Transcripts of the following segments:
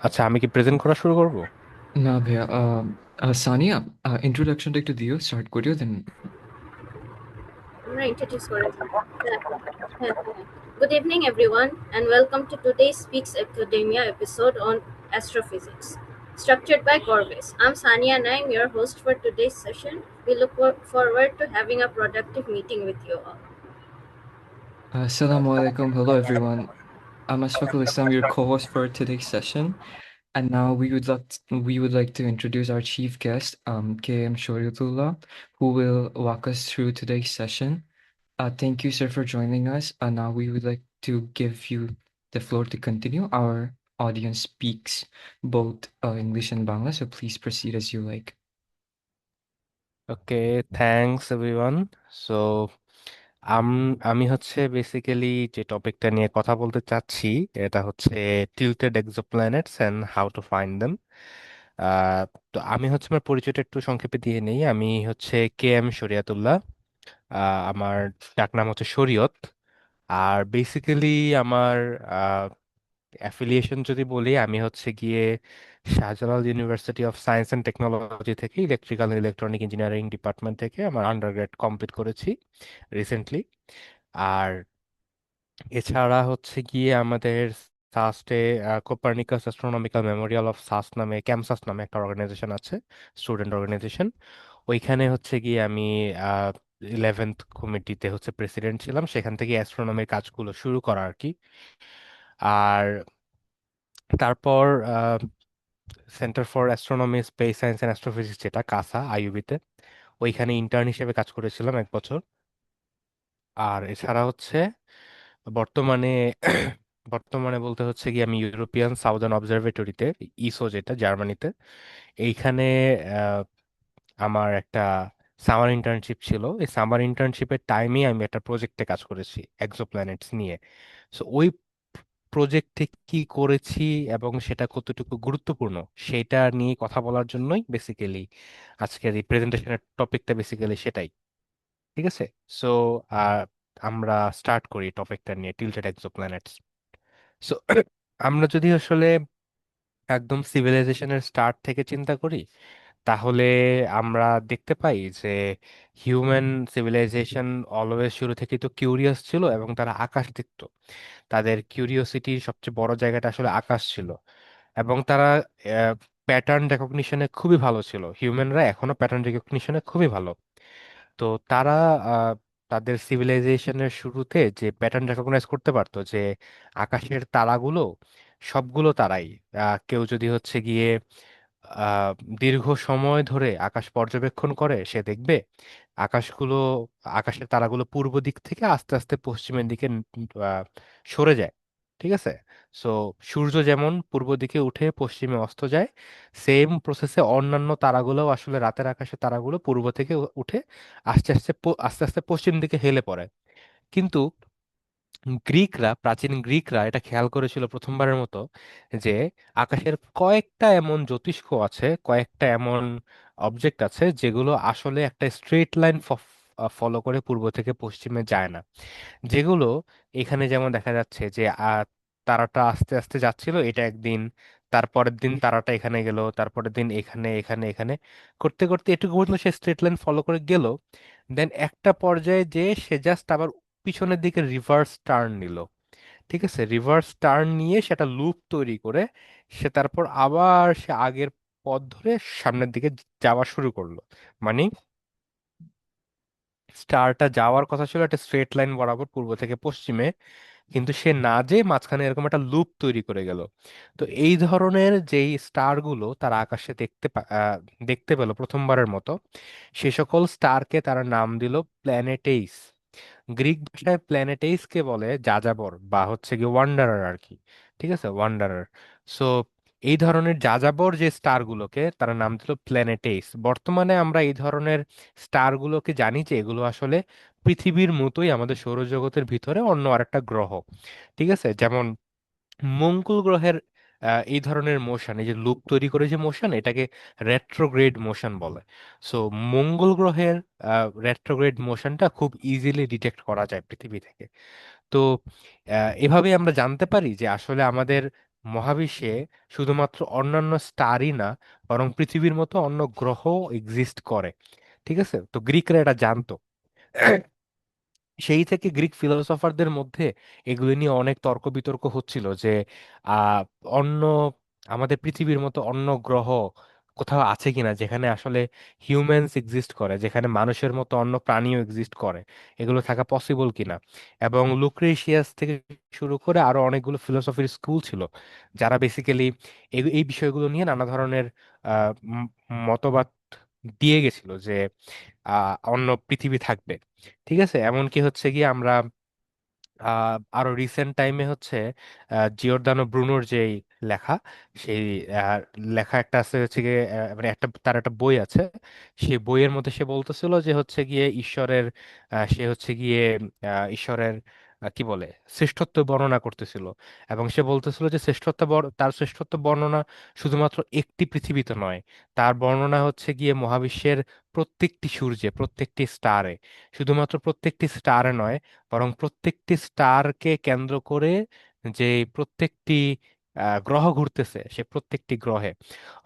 আচ্ছা, আমি কি প্রেজেন্ট করা শুরু করব? না ভাইয়া, সানিয়া, ইন্ট্রোডাকশনটা একটু দিও, স্টার্ট করিও দেন। আমরা introduce করে দিই। হ্যাঁ, হ্যাঁ, হ্যাঁ। Good evening, everyone, and welcome to today's Speaks Academia episode on astrophysics, structured by Corvus. I'm Sania, and I'm your host for today's session. We look forward to having a productive meeting with you all. Assalamu alaikum, hello everyone. I'm Ashfaqul Islam, your co-host for today's session. And now we would like to introduce our chief guest, KM Shoriatullah, who will walk us through today's session. Thank you, sir, for joining us. Now we would like to give you the floor to continue. Our audience speaks both English and Bangla, so please proceed as you like. Okay, thanks everyone. So আমি হচ্ছে basically যে টপিকটা নিয়ে কথা বলতে চাচ্ছি, এটা হচ্ছে tilted exoplanets and how to find them. তো আমি হচ্ছে আমার পরিচয়টা একটু সংক্ষেপে দিয়ে নেই। আমি হচ্ছে কে এম শরিয়াতুল্লাহ। আমার ডাকনাম হচ্ছে শরীয়ত। আর বেসিক্যালি আমার অ্যাফিলিয়েশন যদি বলি, আমি হচ্ছে গিয়ে Shahjalal university of science and technology থেকে electrical and electronic engineering department থেকে আমার আন্ডারগ্রেড কমপ্লিট করেছি রিসেন্টলি। আর এছাড়া হচ্ছে গিয়ে আমাদের সাস্টে Copernicus astronomical memorial of SUST নামে, ক্যামসাস নামে একটা অর্গানাইজেশন আছে, স্টুডেন্ট অর্গানাইজেশন। ওইখানে হচ্ছে গিয়ে আমি 11th কমিটিতে হচ্ছে প্রেসিডেন্ট ছিলাম, সেখান থেকে অ্যাস্ট্রোনমির কাজগুলো শুরু করা আর কি। আর তারপর centre for astronomy space science and astrophysics, যেটা কাসা আইইউবিতে, ওইখানে ইন্টার্ন হিসেবে কাজ করেছিলাম 1 বছর। আর এছাড়া হচ্ছে বর্তমানে বর্তমানে বলতে হচ্ছে কি, আমি ইউরোপিয়ান সাউদার্ন অবজারভেটরিতে, ইসো যেটা জার্মানিতে, এইখানে আহ, আমার একটা সামার ইন্টার্নশিপ ছিল। এই সামার ইন্টার্নশিপের টাইমে আমি একটা প্রজেক্টে কাজ করেছি এক্সোপ্ল্যানেটস নিয়ে। সো ওই প্রজেক্টে কি করেছি এবং সেটা কতটুকু গুরুত্বপূর্ণ, সেটা নিয়ে কথা বলার জন্যই বেসিক্যালি আজকের এই প্রেজেন্টেশনের টপিকটা বেসিক্যালি সেটাই। ঠিক আছে। সো আমরা স্টার্ট করি টপিকটা নিয়ে, টিল্টেড এক্সোপ্ল্যানেটস। সো আমরা যদি আসলে একদম সিভিলাইজেশনের স্টার্ট থেকে চিন্তা করি, তাহলে আমরা দেখতে পাই যে হিউম্যান সিভিলাইজেশন অলওয়েজ শুরু থেকেই তো কিউরিয়াস ছিল এবং তারা আকাশ দেখতো। তাদের কিউরিওসিটির সবচেয়ে বড় জায়গাটা আসলে আকাশ ছিল। এবং তারা প্যাটার্ন রেকগনিশনে খুবই ভালো ছিল। হিউম্যানরা এখনো প্যাটার্ন রেকগনিশনে খুবই ভালো। তো তারা আহ, তাদের সিভিলাইজেশনের শুরুতে যে প্যাটার্ন রেকগনাইজ করতে পারতো, যে আকাশের তারাগুলো সবগুলো তারাই, কেউ যদি হচ্ছে গিয়ে আহ দীর্ঘ সময় ধরে আকাশ পর্যবেক্ষণ করে, সে দেখবে আকাশগুলো আকাশের তারাগুলো পূর্ব দিক থেকে আস্তে আস্তে পশ্চিমের দিকে আহ, সরে যায়। ঠিক আছে। সো সূর্য যেমন পূর্ব দিকে উঠে পশ্চিমে অস্ত যায়, সেম প্রসেসে অন্যান্য তারাগুলো আসলে, রাতের আকাশের তারাগুলো পূর্ব থেকে উঠে আস্তে আস্তে আস্তে আস্তে পশ্চিম দিকে হেলে পড়ে। কিন্তু প্রাচীন গ্রিকরা এটা খেয়াল করেছিল প্রথমবারের মতো, যে আকাশের কয়েকটা এমন জ্যোতিষ্ক আছে, কয়েকটা এমন অবজেক্ট আছে যেগুলো আসলে একটা স্ট্রেট লাইন ফলো করে পূর্ব থেকে পশ্চিমে যায় না। যেগুলো এখানে যেমন দেখা যাচ্ছে যে তারাটা আস্তে আস্তে যাচ্ছিল, এটা একদিন, তারপরের দিন তারাটা এখানে গেল, তারপরের দিন এখানে এখানে এখানে করতে করতে এটুকু পর্যন্ত সে স্ট্রেট লাইন ফলো করে গেল। দেন একটা পর্যায়ে যে সে জাস্ট আবার পিছনের দিকে রিভার্স টার্ন নিল। ঠিক আছে, রিভার্স টার্ন নিয়ে সেটা লুপ তৈরি করে সে তারপর আবার সে আগের পথ ধরে সামনের দিকে যাওয়া শুরু করলো। মানে স্টারটা যাওয়ার কথা ছিল একটা স্ট্রেট লাইন বরাবর পূর্ব থেকে পশ্চিমে, কিন্তু সে না যেয়ে মাঝখানে এরকম একটা লুপ তৈরি করে গেল। তো এই ধরনের যেই স্টারগুলো তারা আকাশে দেখতে পেল প্রথমবারের মতো, সে সকল স্টারকে তারা নাম দিল প্ল্যানেটেইস। গ্রিক ভাষায় প্ল্যানেটেইসকে বলে যাযাবর, বা হচ্ছে কি ওয়ান্ডারার আর কি। ঠিক আছে, ওয়ান্ডারার। সো এই ধরনের যাযাবর যে স্টারগুলোকে তারা নাম দিল প্ল্যানেটেইস। বর্তমানে আমরা এই ধরনের স্টারগুলোকে জানি যে এগুলো আসলে পৃথিবীর মতোই আমাদের সৌরজগতের ভিতরে অন্য আরেকটা গ্রহ। ঠিক আছে, যেমন মঙ্গল গ্রহের এই ধরনের মোশন, এই যে লুপ তৈরি করে যে মোশন, এটাকে রেট্রোগ্রেড মোশন বলে। সো মঙ্গল গ্রহের রেট্রোগ্রেড মোশনটা খুব ইজিলি ডিটেক্ট করা যায় পৃথিবী থেকে। তো এভাবে আমরা জানতে পারি যে আসলে আমাদের মহাবিশ্বে শুধুমাত্র অন্যান্য স্টারই না, বরং পৃথিবীর মতো অন্য গ্রহ এক্সিস্ট করে। ঠিক আছে, তো গ্রিকরা এটা জানতো। সেই থেকে গ্রিক ফিলোসোফারদের মধ্যে এগুলো নিয়ে অনেক তর্ক বিতর্ক হচ্ছিল যে আহ অন্য আমাদের পৃথিবীর মতো অন্য গ্রহ কোথাও আছে কিনা, যেখানে আসলে হিউম্যানস এক্সিস্ট করে, যেখানে মানুষের মতো অন্য প্রাণীও এক্সিস্ট করে, এগুলো থাকা পসিবল কিনা। এবং লুক্রেশিয়াস থেকে শুরু করে আরো অনেকগুলো ফিলোসফির স্কুল ছিল, যারা বেসিক্যালি এই বিষয়গুলো নিয়ে নানা ধরনের মতবাদ দিয়ে গেছিল যে অন্য পৃথিবী থাকবে। ঠিক আছে, এমনকি হচ্ছে গিয়ে আমরা আরো রিসেন্ট টাইমে হচ্ছে জিওর্দানো ব্রুনোর যে লেখা, সেই আহ, লেখা একটা আছে হচ্ছে গিয়ে মানে তার একটা বই আছে। সেই বইয়ের মধ্যে সে বলতেছিল যে হচ্ছে গিয়ে ঈশ্বরের সে হচ্ছে গিয়ে ঈশ্বরের কি বলে শ্রেষ্ঠত্ব বর্ণনা করতেছিল। এবং সে বলতেছিল যে তার শ্রেষ্ঠত্ব বর্ণনা শুধুমাত্র একটি পৃথিবীতে নয়, তার বর্ণনা হচ্ছে গিয়ে মহাবিশ্বের প্রত্যেকটি সূর্যে, প্রত্যেকটি স্টারে, শুধুমাত্র প্রত্যেকটি স্টারে নয়, বরং প্রত্যেকটি স্টারকে কেন্দ্র করে যে প্রত্যেকটি গ্রহ ঘুরতেছে, সে প্রত্যেকটি গ্রহে।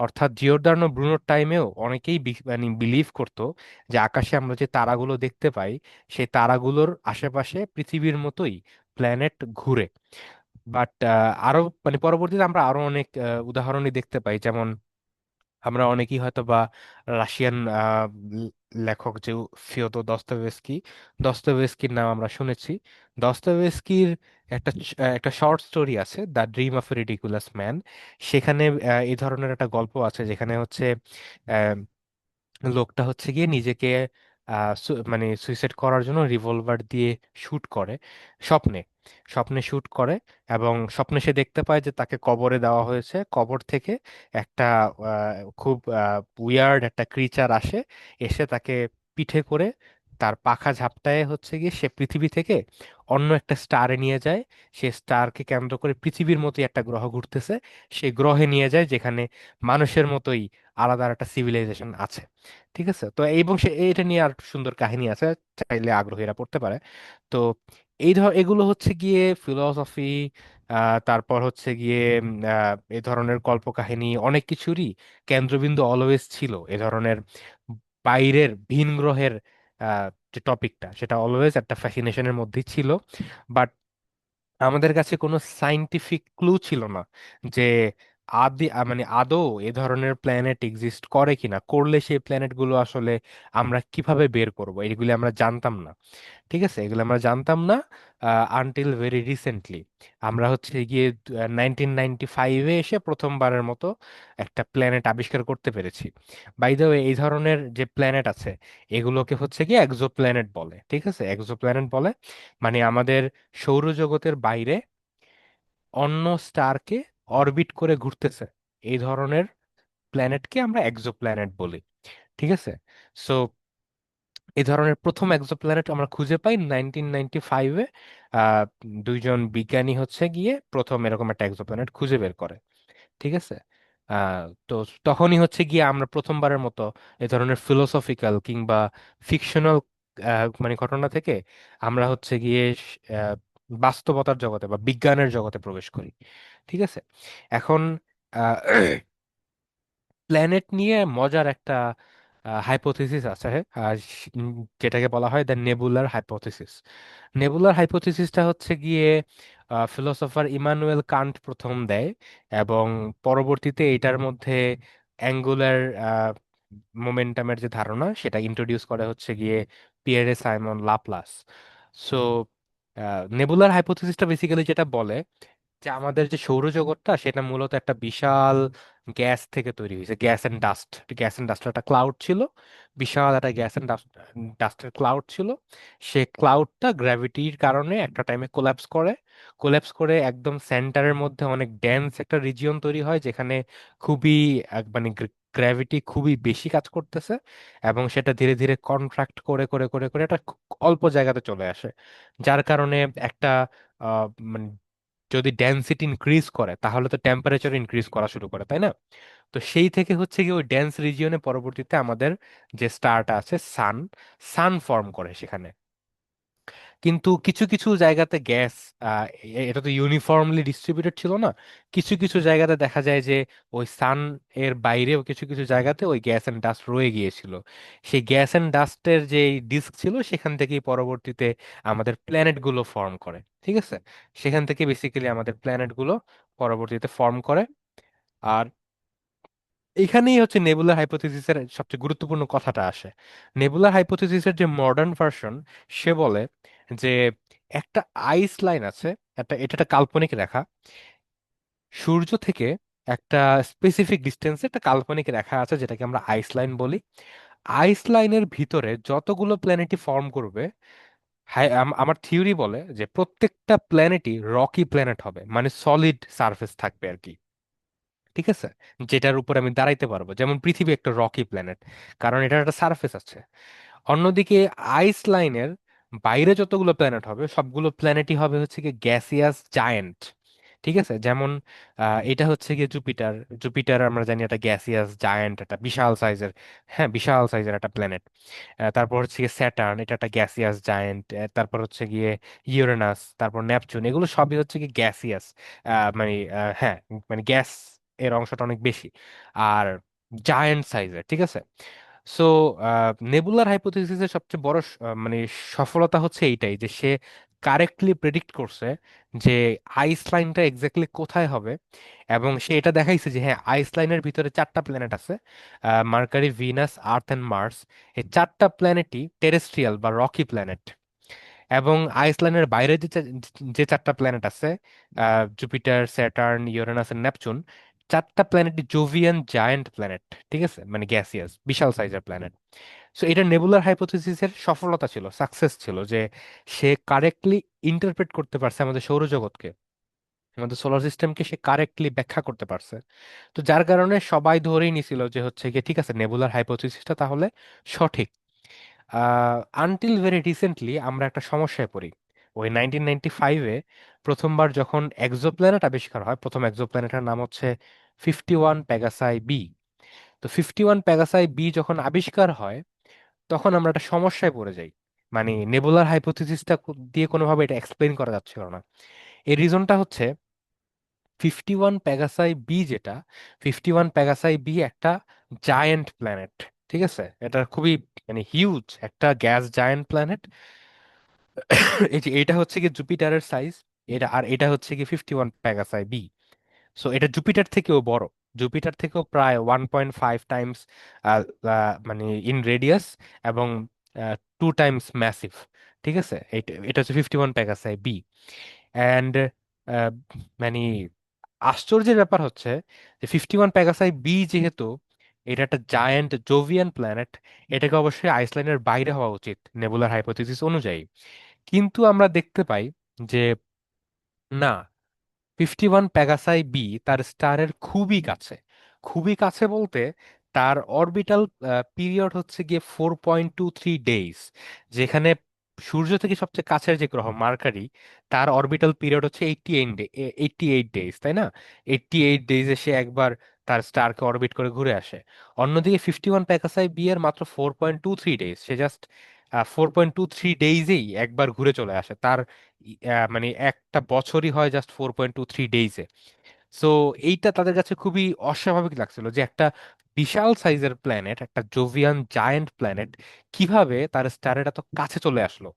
অর্থাৎ জিওর্দানো ব্রুনোর টাইমেও অনেকেই মানে বিলিভ করতো যে আকাশে আমরা যে তারাগুলো দেখতে পাই, সেই তারাগুলোর আশেপাশে পৃথিবীর মতোই প্ল্যানেট ঘুরে। বাট আরো মানে পরবর্তীতে আমরা আরো অনেক উদাহরণই দেখতে পাই, যেমন আমরা অনেকেই হয়তো বা রাশিয়ান লেখক যে ফিওদর দস্তয়েভস্কির নাম আমরা শুনেছি। দস্তয়েভস্কির একটা শর্ট স্টোরি আছে, the dream of A ridiculous man. সেখানে এই ধরনের একটা গল্প আছে, যেখানে হচ্ছে লোকটা হচ্ছে গিয়ে নিজেকে মানে সুইসাইড করার জন্য রিভলভার দিয়ে শুট করে স্বপ্নে স্বপ্নে শুট করে। এবং স্বপ্নে সে দেখতে পায় যে তাকে কবরে দেওয়া হয়েছে, কবর থেকে একটা খুব উইয়ার্ড একটা ক্রিচার আসে, এসে তাকে পিঠে করে তার পাখা ঝাপটায় হচ্ছে গিয়ে সে পৃথিবী থেকে অন্য একটা স্টারে নিয়ে যায়। সে স্টারকে কেন্দ্র করে পৃথিবীর মতোই একটা গ্রহ ঘুরতেছে, সেই গ্রহে নিয়ে যায় যেখানে মানুষের মতোই আলাদা একটা সিভিলাইজেশন আছে। ঠিক আছে, তো এবং এটা নিয়ে আর সুন্দর কাহিনী আছে, চাইলে আগ্রহীরা পড়তে পারে। তো এগুলো হচ্ছে গিয়ে ফিলোসফি, তারপর হচ্ছে গিয়ে এই ধরনের কল্পকাহিনী অনেক কিছুরই কেন্দ্রবিন্দু অলওয়েজ ছিল এ ধরনের বাইরের ভিন গ্রহের যে টপিকটা, সেটা অলওয়েজ একটা ফ্যাসিনেশনের মধ্যেই ছিল। বাট আমাদের কাছে কোনো সাইন্টিফিক ক্লু ছিল না যে মানে আদৌ এ ধরনের প্ল্যানেট এক্সিস্ট করে কিনা, করলে সেই প্ল্যানেটগুলো আসলে আমরা কিভাবে বের করব, এগুলি আমরা জানতাম না। ঠিক আছে, এগুলো আমরা জানতাম না আনটিল ভেরি রিসেন্টলি। আমরা হচ্ছে গিয়ে 1995-এ এসে প্রথমবারের মতো একটা প্ল্যানেট আবিষ্কার করতে পেরেছি। বাই দ্য ওয়ে, এই ধরনের যে প্ল্যানেট আছে এগুলোকে হচ্ছে গিয়ে এক্সো প্ল্যানেট বলে। ঠিক আছে, এক্সো প্ল্যানেট বলে মানে আমাদের সৌরজগতের বাইরে অন্য স্টারকে অরবিট করে ঘুরতেছে, এই ধরনের প্ল্যানেটকে আমরা এক্সো প্ল্যানেট বলি। ঠিক আছে, সো এই ধরনের প্রথম এক্সোপ্ল্যানেট আমরা খুঁজে পাই 1995-এ। দুইজন বিজ্ঞানী হচ্ছে গিয়ে প্রথম এরকম একটা এক্সোপ্ল্যানেট খুঁজে বের করে। ঠিক আছে, তো তখনই হচ্ছে গিয়ে আমরা প্রথমবারের মতো এ ধরনের ফিলোসফিক্যাল কিংবা ফিকশনাল মানে ঘটনা থেকে আমরা হচ্ছে গিয়ে আহ, বাস্তবতার জগতে বা বিজ্ঞানের জগতে প্রবেশ করি। ঠিক আছে, এখন প্ল্যানেট নিয়ে মজার একটা হাইপোথিসিস আছে, যেটাকে বলা হয় দ্য নেবুলার হাইপোথিসিস। নেবুলার হাইপোথিসিসটা হচ্ছে গিয়ে ফিলোসোফার ইমানুয়েল কান্ট প্রথম দেয়, এবং পরবর্তীতে এটার মধ্যে অ্যাঙ্গুলার মোমেন্টামের যে ধারণা সেটা ইন্ট্রোডিউস করে হচ্ছে গিয়ে Pierre Simon Laplace. So nebular হাইপোথিসিসটা বেসিক্যালি যেটা বলে যে আমাদের যে সৌরজগৎটা সেটা মূলত একটা বিশাল গ্যাস থেকে তৈরি হয়েছে, গ্যাস এন্ড ডাস্ট একটা ক্লাউড ছিল, বিশাল একটা গ্যাস এন্ড ডাস্টের ক্লাউড ছিল। সে ক্লাউডটা গ্র্যাভিটির কারণে একটা টাইমে কোল্যাপস করে একদম সেন্টারের মধ্যে অনেক ডেন্স একটা রিজিয়ন তৈরি হয়, যেখানে খুবই মানে গ্র্যাভিটি খুবই বেশি কাজ করতেছে। এবং সেটা ধীরে ধীরে কন্ট্রাক্ট করে করে করে করে একটা খুব অল্প জায়গাতে চলে আসে, যার কারণে একটা মানে যদি ডেনসিটি ইনক্রিজ করে তাহলে তো টেম্পারেচার ইনক্রিজ করা শুরু করে, তাই না? তো সেই থেকে হচ্ছে কি ওই ডেন্স রিজিয়নে পরবর্তীতে আমাদের যে স্টারটা আছে সান ফর্ম করে সেখানে। কিন্তু কিছু কিছু জায়গাতে গ্যাস, এটা তো ইউনিফর্মলি ডিস্ট্রিবিউটেড ছিল না। কিছু কিছু জায়গাতে দেখা যায় যে ওই সান এর বাইরেও কিছু কিছু জায়গাতে ওই গ্যাস এন্ড ডাস্ট রয়ে গিয়েছিল। সেই গ্যাস এন্ড ডাস্টের যে ডিস্ক ছিল সেখান থেকেই পরবর্তীতে আমাদের প্ল্যানেট গুলো ফর্ম করে, ঠিক আছে। সেখান থেকে বেসিক্যালি আমাদের প্ল্যানেট গুলো পরবর্তীতে ফর্ম করে। আর এখানেই হচ্ছে নেবুলার হাইপোথিসিসের সবচেয়ে গুরুত্বপূর্ণ কথাটা আসে। নেবুলার হাইপোথিসিসের যে মডার্ন ভার্সন, সে বলে যে একটা আইস লাইন আছে, এটা একটা কাল্পনিক রেখা সূর্য থেকে একটা স্পেসিফিক ডিস্টেন্সে একটা কাল্পনিক রেখা আছে যেটাকে আমরা আইস লাইন বলি। আইস লাইনের ভিতরে যতগুলো প্ল্যানেটই ফর্ম করবে, আমার থিওরি বলে যে প্রত্যেকটা প্ল্যানেটই রকি প্ল্যানেট হবে, মানে সলিড সারফেস থাকবে আর কি, ঠিক আছে। যেটার উপর আমি দাঁড়াইতে পারবো, যেমন পৃথিবী একটা রকি প্ল্যানেট, কারণ এটার একটা সারফেস আছে। অন্যদিকে আইস লাইনের বাইরে যতগুলো প্ল্যানেট হবে সবগুলো প্ল্যানেটই হবে হচ্ছে কি গ্যাসিয়াস জায়ান্ট, ঠিক আছে। যেমন এটা হচ্ছে গিয়ে জুপিটার। জুপিটার আমরা জানি একটা গ্যাসিয়াস জায়ান্ট, একটা বিশাল সাইজের, হ্যাঁ বিশাল সাইজের একটা প্ল্যানেট। তারপর হচ্ছে গিয়ে স্যাটার্ন, এটা একটা গ্যাসিয়াস জায়ান্ট। তারপর হচ্ছে গিয়ে ইউরেনাস, তারপর নেপচুন, এগুলো সবই হচ্ছে কি গ্যাসিয়াস, মানে হ্যাঁ, মানে গ্যাস এর অংশটা অনেক বেশি আর জায়ান্ট সাইজের, ঠিক আছে। সো নেবুলার হাইপোথিসিসের সবচেয়ে বড় মানে সফলতা হচ্ছে এইটাই যে সে কারেক্টলি প্রেডিক্ট করছে যে আইস লাইনটা এক্স্যাক্টলি কোথায় হবে। এবং সে এটা দেখাইছে যে হ্যাঁ, আইস লাইনের ভিতরে চারটা প্ল্যানেট আছে, Mercury, Venus, Earth and Mars. এই চারটা প্ল্যানেটই টেরেস্ট্রিয়াল বা রকি প্ল্যানেট। এবং আইসল্যান্ডের বাইরে যে চারটা প্ল্যানেট আছে, Jupiter, Saturn, Uranus and Neptune, চারটা প্ল্যানেটই জোভিয়ান জায়ান্ট প্ল্যানেট, ঠিক আছে, মানে গ্যাসিয়াস বিশাল সাইজের প্ল্যানেট। সো এটা নেবুলার হাইপোথিসিসের সফলতা ছিল, সাকসেস ছিল, যে সে কারেক্টলি ইন্টারপ্রেট করতে পারছে আমাদের সৌরজগৎকে, আমাদের সোলার সিস্টেমকে সে কারেক্টলি ব্যাখ্যা করতে পারছে। তো যার কারণে সবাই ধরেই নিছিল যে হচ্ছে গিয়ে ঠিক আছে, নেবুলার হাইপোথিসিসটা তাহলে সঠিক। আনটিল ভেরি রিসেন্টলি আমরা একটা সমস্যায় পড়ি। ওই 1995-এ প্রথমবার যখন এক্সোপ্ল্যানেট আবিষ্কার হয়, প্রথম এক্সোপ্ল্যানেটের নাম হচ্ছে 51 প্যাগাসাই বি। তো 51 প্যাগাসাই বি যখন আবিষ্কার হয়, তখন আমরা একটা সমস্যায় পড়ে যাই। মানে নেবুলার হাইপোথিসিসটা দিয়ে কোনোভাবে এটা এক্সপ্লেইন করা যাচ্ছিল না। এর রিজনটা হচ্ছে 51 প্যাগাসাই বি যেটা, 51 প্যাগাসাই বি একটা জায়ান্ট প্ল্যানেট, ঠিক আছে। এটা খুবই মানে হিউজ একটা গ্যাস জায়ান্ট প্ল্যানেট। এই যে এটা হচ্ছে কি জুপিটারের সাইজ, এটা, আর এটা হচ্ছে কি 51 প্যাগাসাই বি। সো এটা জুপিটার থেকেও বড়, জুপিটার থেকেও প্রায় 1.5 টাইমস মানে ইন রেডিয়াস, এবং 2 টাইমস ম্যাসিভ, ঠিক আছে। এটা এটা হচ্ছে 51 প্যাগাসাই বি। অ্যান্ড মানে আশ্চর্যের ব্যাপার হচ্ছে যে 51 প্যাগাসাই বি যেহেতু এটা একটা জায়ান্ট জোভিয়ান প্ল্যানেট, এটাকে অবশ্যই আইসল্যান্ডের বাইরে হওয়া উচিত নেবুলার হাইপোথিসিস অনুযায়ী। কিন্তু আমরা দেখতে পাই যে না, 51 প্যাগাসাই বি তার স্টারের খুবই কাছে। খুবই কাছে বলতে তার অরবিটাল পিরিয়ড হচ্ছে গিয়ে 4.23 ডেজ। যেখানে সূর্য থেকে সবচেয়ে কাছের যে গ্রহ মার্কারি, তার অরবিটাল পিরিয়ড হচ্ছে 88 ডেজ, তাই না? 88 ডেজ সে একবার তার স্টারকে অরবিট করে ঘুরে আসে। অন্যদিকে 51 প্যাগাসাই বি এর মাত্র 4.23 ডেজ, সে জাস্ট 4.23 ডেইজেই একবার ঘুরে চলে আসে। তার মানে একটা বছরই হয় জাস্ট 4.23 ডেইজে। সো এইটা তাদের কাছে খুবই অস্বাভাবিক লাগছিল যে একটা বিশাল সাইজের প্ল্যানেট, একটা জোভিয়ান জায়ান্ট প্ল্যানেট, কিভাবে তার স্টারের এত কাছে চলে আসলো,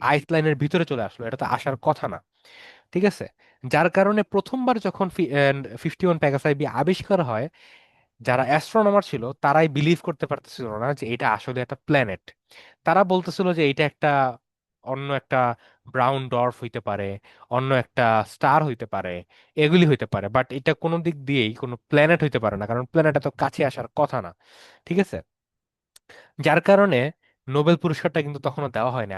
আইস লাইনের ভিতরে চলে আসলো, এটা তো আসার কথা না, ঠিক আছে। যার কারণে প্রথমবার যখন 51 প্যাগাসাই বি আবিষ্কার হয়, যারা অ্যাস্ট্রোনমার ছিল তারাই বিলিভ করতে পারতেছিল না যে এটা আসলে একটা প্ল্যানেট। তারা বলতেছিল যে এটা একটা অন্য একটা ব্রাউন ডর্ফ হইতে পারে, অন্য একটা স্টার হইতে পারে, এগুলি হইতে পারে, বাট এটা কোনো দিক দিয়েই কোনো প্ল্যানেট হইতে পারে না, কারণ প্ল্যানেট এত কাছে আসার কথা না, ঠিক আছে। যার কারণে নোবেল পুরস্কারটা কিন্তু তখনও দেওয়া হয়নি।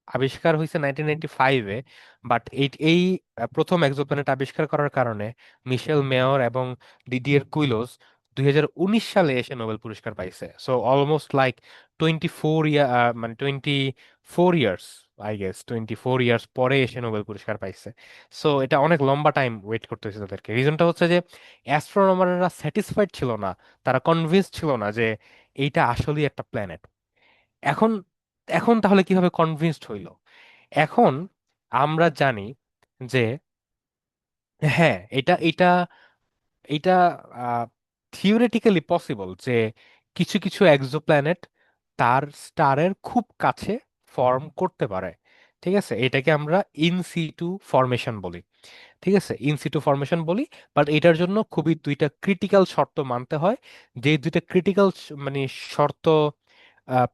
আবিষ্কার হয়েছে 1995-এ, বাট এই এই প্রথম এক্সোপ্ল্যানেট আবিষ্কার করার কারণে মিশেল মেয়র এবং ডিডিয়ার কুইলোস 2019 সালে এসে নোবেল পুরস্কার পাইছে। সো অলমোস্ট লাইক 24 ইয়ার, মানে 24 ইয়ার্স, আই গেস 24 ইয়ার্স পরে এসে নোবেল পুরস্কার পাইছে। সো এটা অনেক লম্বা টাইম ওয়েট করতে হয়েছে তাদেরকে। রিজনটা হচ্ছে যে অ্যাস্ট্রোনমাররা স্যাটিসফাইড ছিল না, তারা কনভিন্স ছিল না যে এইটা আসলেই একটা প্ল্যানেট। এখন এখন তাহলে কিভাবে কনভিন্সড হইলো? এখন আমরা জানি যে হ্যাঁ, এটা এটা এটা থিওরিটিক্যালি পসিবল যে কিছু কিছু এক্সোপ্ল্যানেট তার স্টারের খুব কাছে ফর্ম করতে পারে। ঠিক আছে, এটাকে আমরা ইন সিটু ফরমেশন বলি। ঠিক আছে, ইন সিটু ফরমেশন বলি। বাট এটার জন্য খুবই দুইটা ক্রিটিক্যাল শর্ত মানতে হয়, যে দুইটা ক্রিটিক্যাল মানে শর্ত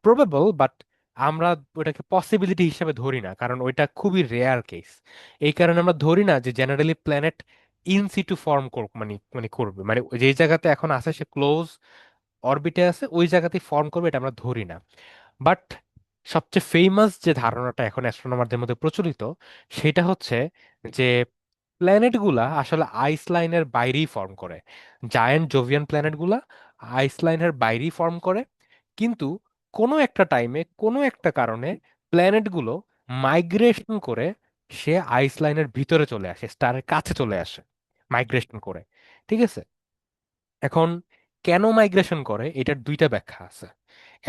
প্রবেবল, বাট আমরা ওটাকে পসিবিলিটি হিসেবে ধরি না, কারণ ওইটা খুবই রেয়ার কেস। এই কারণে আমরা ধরি না যে generally planet in situ form মানে মানে করবে, মানে যে জায়গাতে এখন আছে সে ক্লোজ অরবিটে আছে ওই জায়গাতেই ফর্ম করবে, এটা আমরা ধরি না। বাট সবচেয়ে ফেমাস যে ধারণাটা এখন অ্যাস্ট্রোনমারদের মধ্যে প্রচলিত, সেটা হচ্ছে যে প্ল্যানেটগুলা আসলে আইস লাইনের বাইরেই ফর্ম করে। জায়ান্ট জোভিয়ান প্ল্যানেটগুলা আইস লাইনের বাইরেই ফর্ম করে, কিন্তু কোনো একটা টাইমে কোনো একটা কারণে প্ল্যানেটগুলো মাইগ্রেশন করে সে আইস লাইনের ভিতরে চলে আসে, স্টারের কাছে চলে আসে মাইগ্রেশন করে। ঠিক আছে, এখন কেন মাইগ্রেশন করে এটার দুইটা ব্যাখ্যা আছে।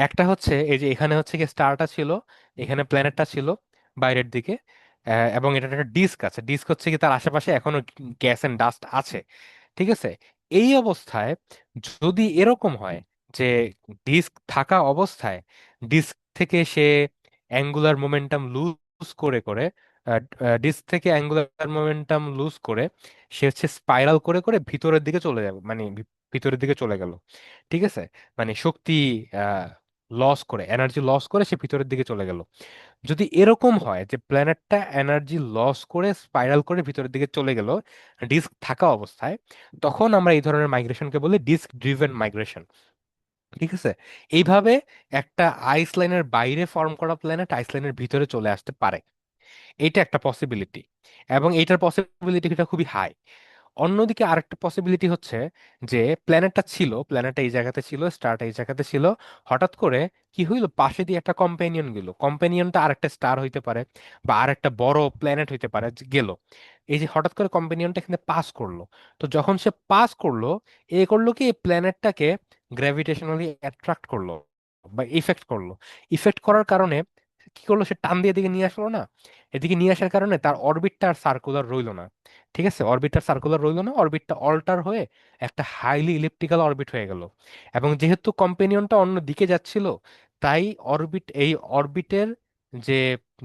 একটা হচ্ছে এই যে এখানে হচ্ছে কি স্টারটা ছিল, এখানে প্ল্যানেটটা ছিল বাইরের দিকে, এবং এটার একটা ডিস্ক আছে, ডিস্ক হচ্ছে কি তার আশেপাশে এখনো গ্যাস এন্ড ডাস্ট আছে। ঠিক আছে, এই অবস্থায় যদি এরকম হয় যে ডিস্ক থাকা অবস্থায় ডিস্ক থেকে সে অ্যাঙ্গুলার মোমেন্টাম লুজ করে করে ডিস্ক থেকে অ্যাঙ্গুলার মোমেন্টাম লুজ করে সে হচ্ছে স্পাইরাল করে করে ভিতরের দিকে চলে যাবে, মানে ভিতরের দিকে চলে গেল। ঠিক আছে, মানে শক্তি লস করে, এনার্জি লস করে সে ভিতরের দিকে চলে গেল। যদি এরকম হয় যে প্ল্যানেটটা এনার্জি লস করে স্পাইরাল করে ভিতরের দিকে চলে গেল ডিস্ক থাকা অবস্থায়, তখন আমরা এই ধরনের মাইগ্রেশনকে বলি ডিস্ক ড্রিভেন মাইগ্রেশন। ঠিক আছে, এইভাবে একটা আইস লাইনের বাইরে ফর্ম করা প্ল্যানেট আইস লাইনের ভিতরে চলে আসতে পারে। এটা একটা পসিবিলিটি, এবং এইটার পসিবিলিটিটা খুবই হাই। অন্যদিকে আরেকটা পসিবিলিটি হচ্ছে যে প্ল্যানেটটা এই জায়গাতে ছিল, স্টারটা এই জায়গাতে ছিল, হঠাৎ করে কি হইলো, পাশে দিয়ে একটা কম্পেনিয়ন গেল, কম্পেনিয়নটা আরেকটা স্টার হইতে পারে বা আরেকটা বড় প্ল্যানেট হইতে পারে, যে গেল। এই যে হঠাৎ করে কম্পেনিয়নটা এখানে পাস করলো, তো যখন সে পাস করলো, এ করলো কি এই প্ল্যানেটটাকে গ্র্যাভিটেশনালি অ্যাট্রাক্ট করলো বা ইফেক্ট করলো। ইফেক্ট করার কারণে কি করলো, সে টান দিয়ে এদিকে নিয়ে আসলো না, এদিকে নিয়ে আসার কারণে তার অরবিটটা আর সার্কুলার রইলো না। ঠিক আছে, অরবিটটা সার্কুলার রইলো না, অরবিটটা অল্টার হয়ে একটা হাইলি ইলিপ্টিক্যাল অরবিট হয়ে গেল। এবং যেহেতু কম্পেনিয়নটা অন্য দিকে যাচ্ছিল, তাই এই অরবিটের যে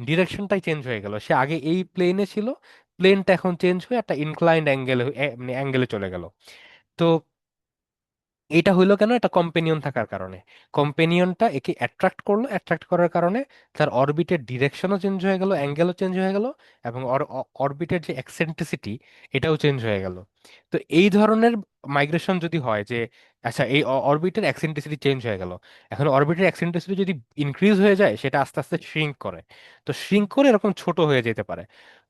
ডিরেকশনটাই চেঞ্জ হয়ে গেল, সে আগে এই প্লেনে ছিল, প্লেনটা এখন চেঞ্জ হয়ে একটা ইনক্লাইন্ড অ্যাঙ্গেলে মানে অ্যাঙ্গেলে চলে গেল। তো এটা হইলো কেন, এটা কম্পেনিয়ন থাকার কারণে। কম্পেনিয়নটা একে অ্যাট্রাক্ট করলো, অ্যাট্রাক্ট করার কারণে তার অরবিটের ডিরেকশনও চেঞ্জ হয়ে গেল, অ্যাঙ্গেলও চেঞ্জ হয়ে গেল, এবং অরবিটের যে এক্সেন্ট্রিসিটি এটাও চেঞ্জ হয়ে গেল। তো এই ধরনের মাইগ্রেশন যদি হয় যে, আচ্ছা এই অরবিটের এক্সেন্ট্রিসিটি চেঞ্জ হয়ে গেল, এখন অরবিটের এক্সেন্ট্রিসিটি যদি ইনক্রিজ হয়ে যায়, সেটা আস্তে আস্তে শ্রিঙ্ক করে। তো শ্রিঙ্ক করে এরকম ছোট হয়ে যেতে পারে।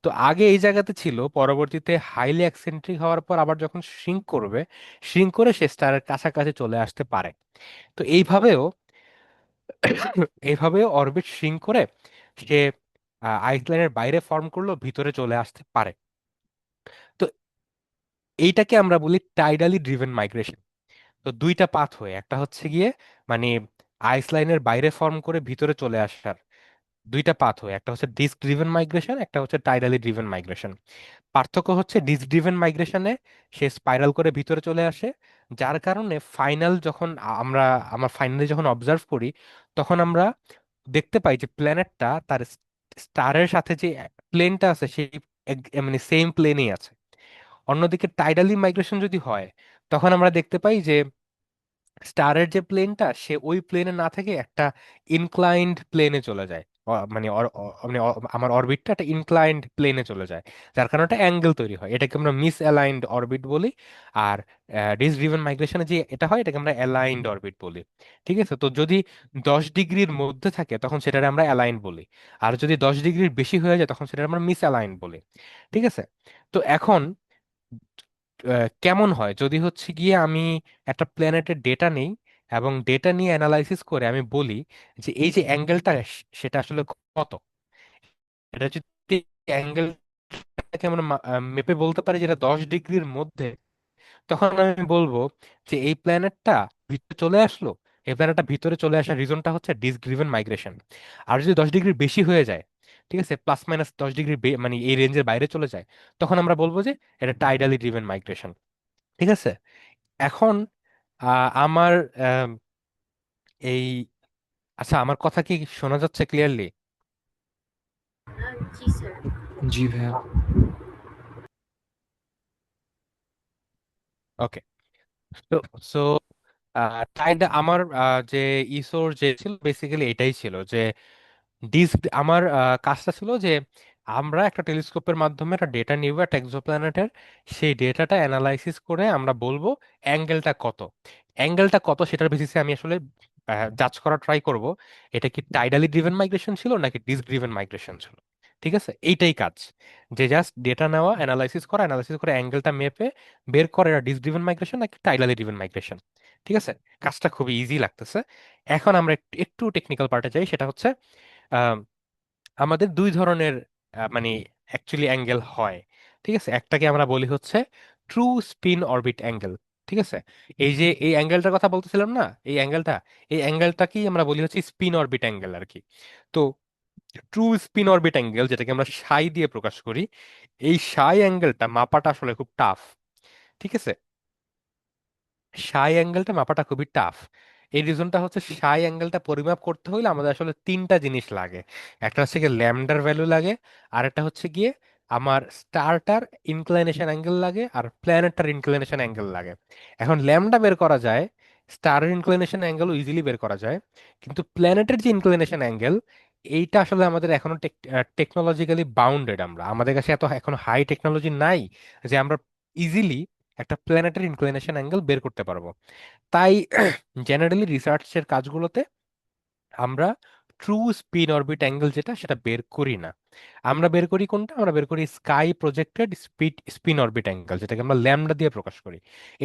তো আগে এই জায়গাতে ছিল, পরবর্তীতে হাইলি এক্সেন্ট্রিক হওয়ার পর আবার যখন শ্রিঙ্ক করবে, শ্রিঙ্ক করে সে স্টারের কাছাকাছি চলে আসতে পারে। তো এইভাবেও অরবিট শ্রিঙ্ক করে সে আইসল্যান্ডের বাইরে ফর্ম করলো, ভিতরে চলে আসতে পারে। তো এইটাকে আমরা বলি টাইডালি ড্রিভেন মাইগ্রেশন। তো দুইটা পাথ হয়ে, একটা হচ্ছে গিয়ে মানে আইসলাইনের বাইরে ফর্ম করে ভিতরে চলে আসার দুইটা পাথ হয়ে, একটা হচ্ছে ডিস্ক ড্রিভেন মাইগ্রেশন, একটা হচ্ছে টাইডালি ড্রিভেন মাইগ্রেশন। পার্থক্য হচ্ছে ডিস্ক ড্রিভেন মাইগ্রেশনে সে স্পাইরাল করে ভিতরে চলে আসে, যার কারণে ফাইনাল যখন আমরা ফাইনালি যখন অবজার্ভ করি, তখন আমরা দেখতে পাই যে প্ল্যানেটটা তার স্টারের সাথে যে প্লেনটা আছে সেই মানে সেম প্লেনেই আছে। অন্যদিকে টাইডালি মাইগ্রেশন যদি হয়, তখন আমরা দেখতে পাই যে স্টারের যে প্লেনটা সে ওই প্লেনে না থেকে একটা ইনক্লাইন্ড প্লেনে চলে যায়। মানে আমার অরবিটটা একটা ইনক্লাইন্ড প্লেনে চলে যায়, যার কারণে একটা অ্যাঙ্গেল তৈরি হয়, এটাকে আমরা মিস অ্যালাইন্ড অরবিট বলি। আর ডিস ড্রিভেন মাইগ্রেশনে যে এটা হয়, এটাকে আমরা অ্যালাইন্ড অরবিট বলি। ঠিক আছে, তো যদি 10 ডিগ্রির মধ্যে থাকে তখন সেটাকে আমরা অ্যালাইন্ড বলি, আর যদি 10 ডিগ্রির বেশি হয়ে যায় তখন সেটা আমরা মিস অ্যালাইন্ড বলি। ঠিক আছে, তো এখন কেমন হয় যদি হচ্ছে গিয়ে আমি একটা প্ল্যানেটের ডেটা নেই, এবং ডেটা নিয়ে অ্যানালাইসিস করে আমি বলি যে এই যে অ্যাঙ্গেলটা সেটা আসলে কত। এটা যদি অ্যাঙ্গেলটাকে আমরা মেপে বলতে পারি যেটা 10 ডিগ্রির মধ্যে, তখন আমি বলবো যে এই প্ল্যানেটটা ভিতরে চলে আসলো। এই প্ল্যানেটটা ভিতরে চলে আসার রিজনটা হচ্ছে ডিস্ক ড্রিভেন মাইগ্রেশন। আর যদি 10 ডিগ্রির বেশি হয়ে যায়, ঠিক আছে, +-10 ডিগ্রি মানে এই রেঞ্জের বাইরে চলে যায়, তখন আমরা বলবো যে এটা টাইডালি ড্রিভেন মাইগ্রেশন। ঠিক আছে। এখন আমার এই আচ্ছা, আমার কথা কি শোনা যাচ্ছে ক্লিয়ারলি? জি স্যার। জি ভাইয়া। ওকে। তো সো টাইড আমার যে ইসোর যে ছিল বেসিক্যালি এটাই ছিল যে ডিস্ক আমার কাজটা ছিল যে আমরা একটা টেলিস্কোপের মাধ্যমে একটা ডেটা নিব একটা এক্সোপ্ল্যানেটের, সেই ডেটাটা অ্যানালাইসিস করে আমরা বলবো অ্যাঙ্গেলটা কত সেটার বেসিসে আমি আসলে জাজ করা ট্রাই করব এটা কি টাইডালি ড্রিভেন মাইগ্রেশন ছিল নাকি ডিস্ক ড্রিভেন মাইগ্রেশন ছিল। ঠিক আছে, এইটাই কাজ, যে জাস্ট ডেটা নেওয়া, অ্যানালাইসিস করে অ্যাঙ্গেলটা মেপে বের করে এটা ডিস্ক ড্রিভেন মাইগ্রেশন নাকি টাইডালি ড্রিভেন মাইগ্রেশন। ঠিক আছে, কাজটা খুবই ইজি লাগতেছে। এখন আমরা একটু একটু টেকনিক্যাল পার্টে যাই, সেটা হচ্ছে আমাদের দুই ধরনের মানে অ্যাকচুয়ালি অ্যাঙ্গেল হয়। ঠিক আছে, একটাকে আমরা বলি হচ্ছে ট্রু স্পিন অরবিট অ্যাঙ্গেল। ঠিক আছে, এই যে এই অ্যাঙ্গেলটার কথা বলতেছিলাম না, এই অ্যাঙ্গেলটাকেই আমরা বলি হচ্ছে স্পিন অরবিট অ্যাঙ্গেল আর কি। তো ট্রু স্পিন অরবিট অ্যাঙ্গেল, যেটাকে আমরা সাই দিয়ে প্রকাশ করি, এই সাই অ্যাঙ্গেলটা মাপাটা আসলে খুব টাফ। ঠিক আছে, সাই অ্যাঙ্গেলটা মাপাটা খুবই টাফ। এই রিজনটা হচ্ছে সাই অ্যাঙ্গেলটা পরিমাপ করতে হলে আমাদের আসলে তিনটা জিনিস লাগে। একটা হচ্ছে গিয়ে ল্যামডার ভ্যালু লাগে, আর একটা হচ্ছে গিয়ে আমার স্টারটার ইনক্লিনেশন অ্যাঙ্গেল লাগে, আর প্ল্যানেটটার ইনক্লিনেশন অ্যাঙ্গেল লাগে। এখন ল্যামডা বের করা যায়, স্টারের ইনক্লিনেশন অ্যাঙ্গেলও ইজিলি বের করা যায়, কিন্তু প্ল্যানেটের যে ইনক্লিনেশন অ্যাঙ্গেল, এইটা আসলে আমাদের এখনো টেকনোলজিক্যালি বাউন্ডেড। আমাদের কাছে এত এখনো হাই টেকনোলজি নাই যে আমরা ইজিলি একটা প্ল্যানেটারি ইনক্লিনেশন অ্যাঙ্গেল বের করতে পারবো। তাই জেনারেলি রিসার্চের কাজগুলোতে আমরা ট্রু স্পিন অরবিট অ্যাঙ্গেল যেটা সেটা বের করি না। আমরা বের করি কোনটা? আমরা বের করি sky projected spin orbit angle, যেটাকে আমরা ল্যামডা দিয়ে প্রকাশ করি।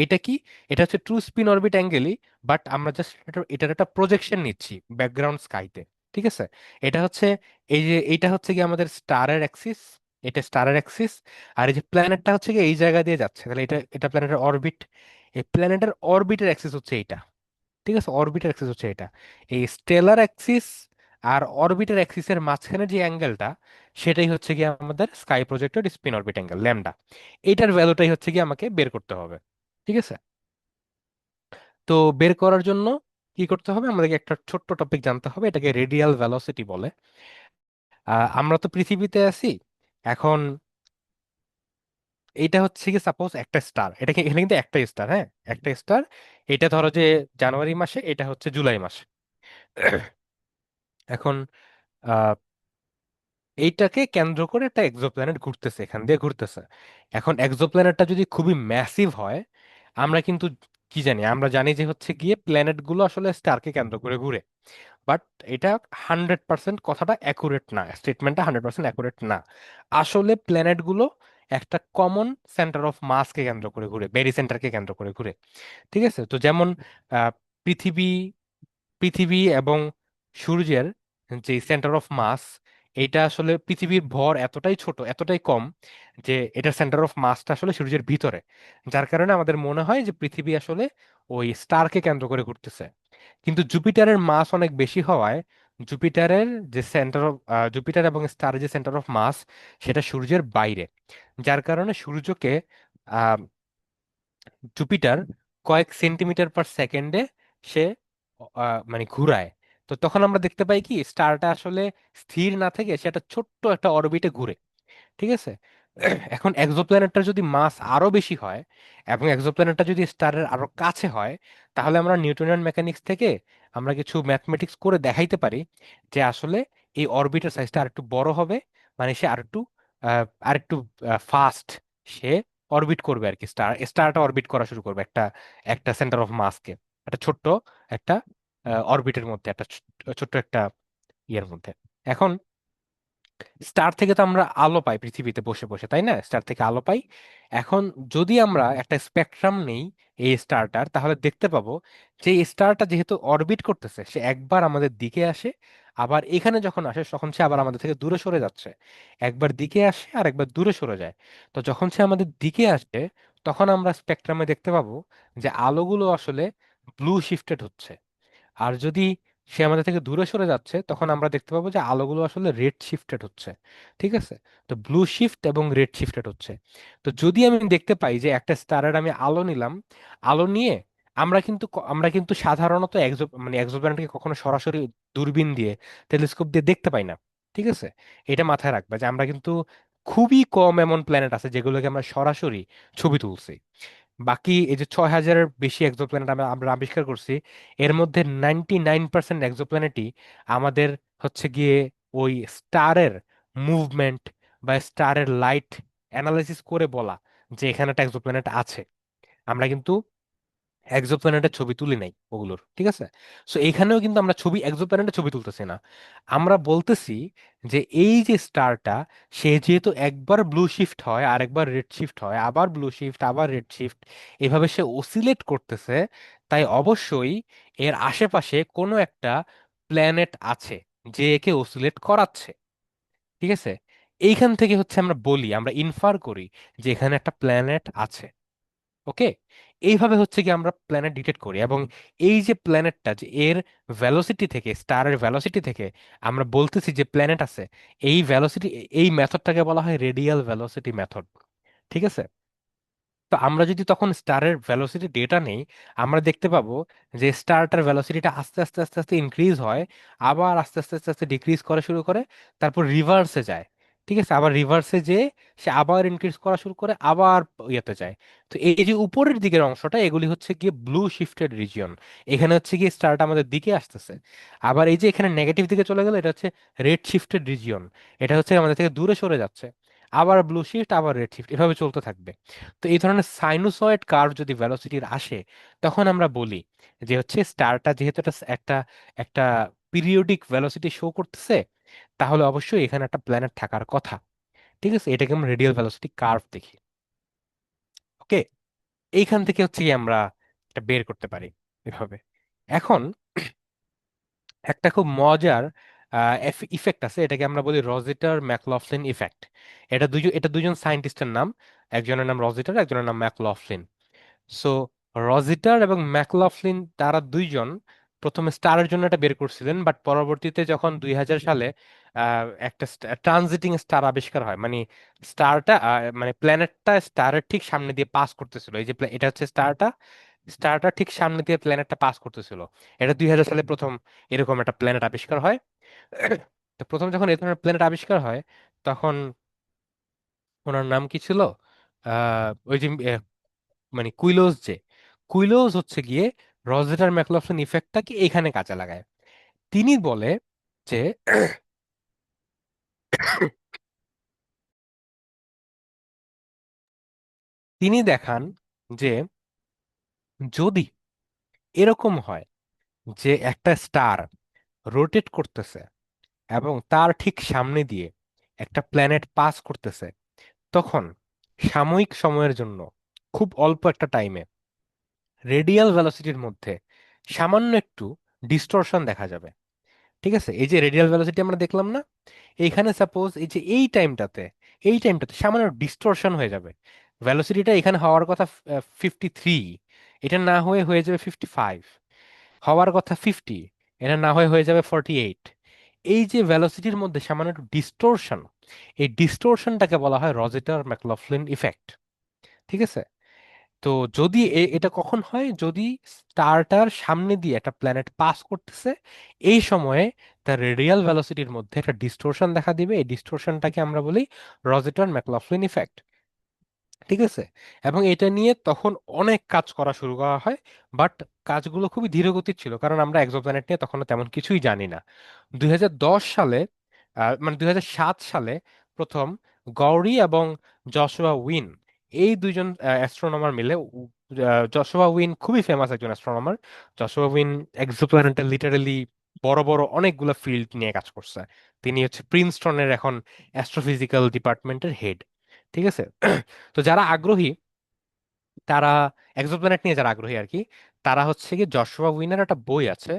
এটা কি? এটা হচ্ছে ট্রু স্পিন অরবিট অ্যাঙ্গেলই, বাট আমরা জাস্ট এটার একটা প্রজেকশন নিচ্ছি ব্যাকগ্রাউন্ড স্কাইতে। ঠিক আছে, এটা হচ্ছে এইটা হচ্ছে কি আমাদের স্টারের অ্যাক্সিস, এটা স্টারের অ্যাক্সিস, আর এই যে প্ল্যানেটটা হচ্ছে কি এই জায়গা দিয়ে যাচ্ছে, তাহলে এটা এটা প্ল্যানেটের অরবিট। এই প্ল্যানেটের অরবিটের অ্যাক্সিস হচ্ছে এইটা। ঠিক আছে, অরবিটার অ্যাক্সিস হচ্ছে এটা। এই স্টেলার অ্যাক্সিস আর অরবিটার অ্যাক্সিসের মাঝখানে যে অ্যাঙ্গেলটা, সেটাই হচ্ছে কি আমাদের sky projected spin orbit angle lambda. এটার ভ্যালুটাই হচ্ছে কি আমাকে বের করতে হবে। ঠিক আছে, তো বের করার জন্য কি করতে হবে? আমাদেরকে একটা ছোট্ট টপিক জানতে হবে, এটাকে রেডিয়াল ভেলোসিটি বলে। আমরা তো পৃথিবীতে আছি এখন। এইটা হচ্ছে কি সাপোজ একটা স্টার, এখানে কিন্তু একটা স্টার, হ্যাঁ, একটা স্টার। এটা ধরো যে জানুয়ারি মাসে, এটা হচ্ছে জুলাই মাসে। এখন এইটাকে কেন্দ্র করে একটা এক্সোপ্ল্যানেট ঘুরতেছে, এখান দিয়ে ঘুরতেছে। এখন এক্সোপ্ল্যানেটটা যদি খুবই ম্যাসিভ হয়, আমরা কিন্তু কি জানি, আমরা জানি যে হচ্ছে গিয়ে প্ল্যানেট গুলো আসলে স্টারকে কেন্দ্র করে ঘুরে। বাট এটা 100% কথাটা অ্যাকুরেট না, স্টেটমেন্টটা 100% অ্যাকুরেট না। আসলে প্ল্যানেট গুলো একটা কমন সেন্টার অফ মাসকে কেন্দ্র করে ঘুরে, বেরি সেন্টারকে কেন্দ্র করে ঘুরে। ঠিক আছে, তো যেমন আহ, পৃথিবী পৃথিবী এবং সূর্যের যে সেন্টার অফ মাস, এটা আসলে পৃথিবীর ভর এতটাই ছোট, এতটাই কম, যে এটার সেন্টার অফ মাসটা আসলে সূর্যের ভিতরে। যার কারণে আমাদের মনে হয় যে পৃথিবী আসলে ওই স্টারকে কেন্দ্র করে ঘুরতেছে। কিন্তু জুপিটারের মাস অনেক বেশি হওয়ায় জুপিটারের যে সেন্টার অফ জুপিটার এবং স্টারের যে সেন্টার অফ মাস, সেটা সূর্যের বাইরে। যার কারণে সূর্যকে জুপিটার কয়েক সেন্টিমিটার পার সেকেন্ডে সে মানে ঘুরায়। তো তখন আমরা দেখতে পাই কি স্টারটা আসলে স্থির না থেকে সে একটা ছোট্ট একটা অরবিটে ঘুরে। ঠিক আছে, এখন এক্সোপ্ল্যানেটটার যদি মাস আরো বেশি হয় এবং এক্সোপ্ল্যানেটটা যদি স্টারের আরো কাছে হয়, তাহলে আমরা নিউটনিয়ান মেকানিক্স থেকে আমরা কিছু ম্যাথমেটিক্স করে দেখাইতে পারি যে আসলে এই অরবিটের সাইজটা আরেকটু বড় হবে, মানে সে আরেকটু ফাস্ট সে অরবিট করবে আর কি। স্টারটা অরবিট করা শুরু করবে একটা একটা সেন্টার অফ মাসকে, একটা ছোট্ট একটা অরবিটের মধ্যে, একটা ছোট্ট একটা ইয়ের মধ্যে। এখন স্টার থেকে তো আমরা আলো পাই পৃথিবীতে বসে বসে, তাই না? স্টার থেকে আলো পাই। এখন যদি আমরা একটা স্পেকট্রাম নেই এই স্টারটার, তাহলে দেখতে পাবো যে এই স্টারটা যেহেতু অরবিট করতেছে, সে একবার আমাদের দিকে আসে, আবার এখানে যখন আসে তখন সে আবার আমাদের থেকে দূরে সরে যাচ্ছে। একবার দিকে আসে আর একবার দূরে সরে যায়। তো যখন সে আমাদের দিকে আসে, তখন আমরা স্পেকট্রামে দেখতে পাবো যে আলোগুলো আসলে ব্লু শিফটেড হচ্ছে। আর যদি সে আমাদের থেকে দূরে সরে যাচ্ছে, তখন আমরা দেখতে পাবো যে আলোগুলো আসলে রেড শিফটেড হচ্ছে। ঠিক আছে? তো ব্লু শিফট এবং রেড শিফটেড হচ্ছে। তো যদি আমি দেখতে পাই যে একটা স্টারের আমি আলো নিলাম, আলো নিয়ে আমরা কিন্তু সাধারণত মানে এক্সোপ্ল্যানেটকে কখনো সরাসরি দূরবীন দিয়ে, টেলিস্কোপ দিয়ে দেখতে পাই না। ঠিক আছে? এটা মাথায় রাখবা যে আমরা কিন্তু খুবই কম এমন প্ল্যানেট আছে যেগুলোকে আমরা সরাসরি ছবি তুলছি। বাকি এই যে 6,000-এর বেশি এক্সোপ্ল্যানেট আমরা আমরা আবিষ্কার করছি, এর মধ্যে 99% এক্সোপ্ল্যানেটই আমাদের হচ্ছে গিয়ে ওই স্টারের মুভমেন্ট বা স্টারের লাইট অ্যানালাইসিস করে বলা যে এখানে একটা এক্সোপ্ল্যানেট আছে। আমরা কিন্তু এক্সোপ্ল্যানেটের ছবি তুলি নাই ওগুলোর। ঠিক আছে? সো এখানেও কিন্তু আমরা এক্সোপ্ল্যানেটের ছবি তুলতেছি না। আমরা বলতেছি যে এই যে স্টারটা, সে যেহেতু একবার ব্লু শিফট হয় আর একবার রেড শিফট হয়, আবার ব্লু শিফট আবার রেড শিফট, এভাবে সে অসিলেট করতেছে, তাই অবশ্যই এর আশেপাশে কোনো একটা প্ল্যানেট আছে যে একে অসিলেট করাচ্ছে। ঠিক আছে? এইখান থেকে হচ্ছে আমরা ইনফার করি যে এখানে একটা প্ল্যানেট আছে। ওকে? এইভাবে হচ্ছে কি আমরা প্ল্যানেট ডিটেক্ট করি, এবং এই যে প্ল্যানেটটা, যে এর ভ্যালোসিটি থেকে, স্টারের ভ্যালোসিটি থেকে আমরা বলতেছি যে প্ল্যানেট আছে, এই ভ্যালোসিটি, এই মেথডটাকে বলা হয় রেডিয়াল ভ্যালোসিটি মেথড। ঠিক আছে? তো আমরা যদি তখন স্টারের ভেলোসিটি ডেটা নেই, আমরা দেখতে পাবো যে স্টারটার ভেলোসিটিটা আস্তে আস্তে আস্তে আস্তে ইনক্রিজ হয়, আবার আস্তে আস্তে আস্তে আস্তে ডিক্রিজ করা শুরু করে, তারপর রিভার্সে যায়। ঠিক আছে? আবার রিভার্সে যে সে আবার ইনক্রিজ করা শুরু করে, আবার ইয়েতে যায়। তো এই যে উপরের দিকের অংশটা, এগুলি হচ্ছে গিয়ে ব্লু শিফটেড রিজিয়ন। এখানে হচ্ছে গিয়ে স্টারটা আমাদের দিকে আসতেছে। আবার এই যে এখানে নেগেটিভ দিকে চলে গেল, এটা হচ্ছে রেড শিফটেড রিজিয়ন। এটা হচ্ছে আমাদের থেকে দূরে সরে যাচ্ছে। আবার ব্লু শিফট, আবার রেড শিফট, এভাবে চলতে থাকবে। তো এই ধরনের সাইনুসয়েড কার্ভ যদি ভেলোসিটির আসে, তখন আমরা বলি যে হচ্ছে স্টারটা যেহেতু একটা একটা একটা পিরিয়ডিক ভেলোসিটি শো করতেছে, তাহলে অবশ্যই এখানে একটা প্ল্যানেট থাকার কথা। ঠিক আছে? এটাকে আমরা রেডিয়াল ভেলোসিটি কার্ভ দেখি। ওকে? এইখান থেকে হচ্ছে কি আমরা এটা বের করতে পারি এভাবে। এখন একটা খুব মজার ইফেক্ট আছে, এটাকে আমরা বলি রজিটার ম্যাকলফলিন ইফেক্ট। এটা দুজন সায়েন্টিস্টের নাম। একজনের নাম রজিটার, একজনের নাম ম্যাকলফলিন। সো রজিটার এবং ম্যাকলফলিন, তারা দুইজন প্রথমে স্টারের জন্য এটা বের করছিলেন, বাট পরবর্তীতে যখন 2000 সালে একটা ট্রানজিটিং স্টার আবিষ্কার হয়, মানে স্টারটা, মানে প্ল্যানেটটা স্টারের ঠিক সামনে দিয়ে পাস করতেছিল। এই যে এটা হচ্ছে স্টারটা, স্টারটা ঠিক সামনে দিয়ে প্ল্যানেটটা পাস করতেছিল। এটা 2000 সালে প্রথম এরকম একটা প্ল্যানেট আবিষ্কার হয়। তো প্রথম যখন এই ধরনের প্ল্যানেট আবিষ্কার হয়, তখন ওনার নাম কি ছিল? ওই যে মানে কুইলোজ হচ্ছে গিয়ে রজেটার ম্যাকলফলিন ইফেক্টটাকে এখানে কাজে লাগায়। তিনি বলে যে তিনি দেখান যে যদি এরকম হয় যে একটা স্টার রোটেট করতেছে এবং তার ঠিক সামনে দিয়ে একটা প্ল্যানেট পাস করতেছে, তখন সাময়িক সময়ের জন্য, খুব অল্প একটা টাইমে, রেডিয়াল ভেলোসিটির মধ্যে সামান্য একটু ডিস্টরশন দেখা যাবে। ঠিক আছে? এই যে রেডিয়াল ভেলোসিটি আমরা দেখলাম না, এইখানে সাপোজ এই যে এই টাইমটাতে সামান্য ডিস্টরশন হয়ে যাবে। ভেলোসিটিটা এখানে হওয়ার কথা 53, এটা না হয়ে হয়ে যাবে 55। হওয়ার কথা 50, এটা না হয়ে হয়ে যাবে 48। এই যে ভেলোসিটির মধ্যে সামান্য একটু ডিস্টোরশন, এই ডিস্টোরশনটাকে বলা হয় রজেটার ম্যাকলফলিন ইফেক্ট। ঠিক আছে? তো যদি এটা কখন হয়, যদি স্টারটার সামনে দিয়ে একটা প্ল্যানেট পাস করতেছে, এই সময়ে তার রেডিয়াল ভেলোসিটির মধ্যে একটা ডিস্টোরশন দেখা দিবে। এই ডিস্টোরশনটাকে আমরা বলি রজেটার ম্যাকলফলিন ইফেক্ট। ঠিক আছে? এবং এটা নিয়ে তখন অনেক কাজ করা শুরু করা হয়, বাট কাজগুলো খুবই ধীরগতির ছিল, কারণ আমরা এক্সোপ্ল্যানেট নিয়ে তখন তেমন কিছুই জানি না। 2010 সালে, মানে 2007 সালে প্রথম গৌরি এবং জশুয়া উইন, এই দুইজন অ্যাস্ট্রোনমার মিলে, জশুয়া উইন খুবই ফেমাস একজন অ্যাস্ট্রোনমার। জশুয়া উইন এক্সোপ্ল্যানেটের লিটারেলি বড় বড় অনেকগুলো ফিল্ড নিয়ে কাজ করছে। তিনি হচ্ছে প্রিন্সটনের এখন অ্যাস্ট্রোফিজিক্যাল ডিপার্টমেন্টের হেড। ঠিক আছে? তো যারা আগ্রহী, তারা এক্সোপ্ল্যানেট নিয়ে যারা আগ্রহী আর কি, তারা হচ্ছে কি জশুয়া উইনের একটা বই আছে,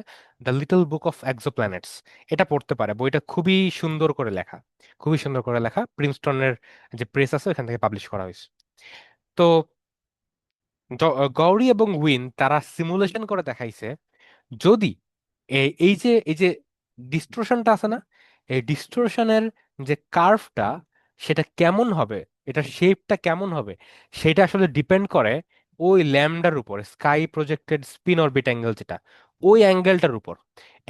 দ্য লিটল বুক অফ এক্সোপ্ল্যানেটস, এটা পড়তে পারে। বইটা খুবই সুন্দর করে লেখা, খুবই সুন্দর করে লেখা। প্রিন্সটনের যে প্রেস আছে ওখান থেকে পাবলিশ করা হয়েছে। তো গৌরি এবং উইন তারা সিমুলেশন করে দেখাইছে, যদি এই যে ডিস্টোরশনটা আছে না, এই ডিস্টোরশনের যে কার্ভটা সেটা কেমন হবে, এটা শেপটা কেমন হবে, সেটা আসলে ডিপেন্ড করে ওই ল্যামডার উপর, sky projected spin orbit angle যেটা, ওই অ্যাঙ্গেলটার উপর।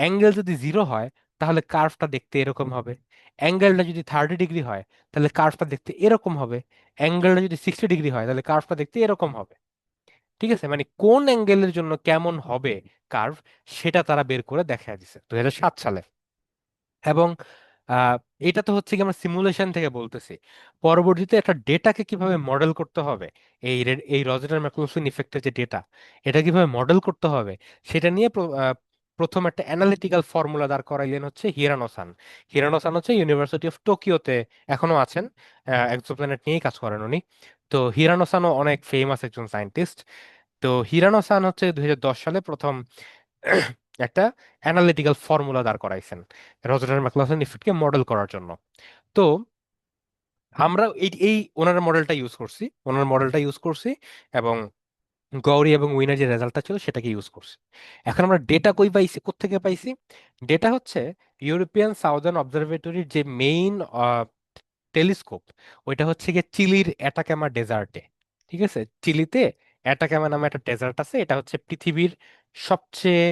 অ্যাঙ্গেল যদি 0 হয় তাহলে কার্ভটা দেখতে এরকম হবে, অ্যাঙ্গেলটা যদি 30 ডিগ্রি হয় তাহলে কার্ভটা দেখতে এরকম হবে, অ্যাঙ্গেলটা যদি 60 ডিগ্রি হয় তাহলে কার্ভটা দেখতে এরকম হবে। ঠিক আছে, মানে কোন অ্যাঙ্গেলের জন্য কেমন হবে কার্ভ, সেটা তারা বের করে দেখা দিছে 2007 সালে। এবং আহ, এটা তো হচ্ছে কি আমরা সিমুলেশন থেকে বলতেছি, পরবর্তীতে একটা ডেটাকে কিভাবে মডেল করতে হবে, এই রজার ম্যাকলফলিন ইফেক্টের যে ডেটা, এটা কিভাবে মডেল করতে হবে, সেটা নিয়ে প্রথম একটা অ্যানালিটিক্যাল ফর্মুলা দাঁড় করাইলেন হচ্ছে হিরানো সান। হিরানো সান হচ্ছে ইউনিভার্সিটি অফ টোকিওতে এখনো আছেন, এক্সোপ্ল্যানেট নিয়েই কাজ করেন উনি। তো হিরানো সানও অনেক ফেমাস একজন সায়েন্টিস্ট। তো হিরানো সান হচ্ছে 2010 সালে প্রথম একটা অ্যানালিটিক্যাল ফর্মুলা দাঁড় করাইছেন রজার ম্যাকলফলিন ইফেক্টকে মডেল করার জন্য। তো আমরা এই এই ওনার মডেলটা ইউজ করছি এবং গৌরী এবং উইনার যে রেজাল্টটা ছিল সেটাকে ইউজ করছি। এখন আমরা ডেটা কই পাইছি, কোত্থেকে পাইছি? ডেটা হচ্ছে ইউরোপিয়ান সাউদার্ন অবজারভেটরির যে মেইন টেলিস্কোপ, ওইটা হচ্ছে গিয়ে চিলির অ্যাটাকামা ডেজার্টে। ঠিক আছে, চিলিতে অ্যাটাকামা নামে একটা ডেজার্ট আছে, এটা হচ্ছে পৃথিবীর সবচেয়ে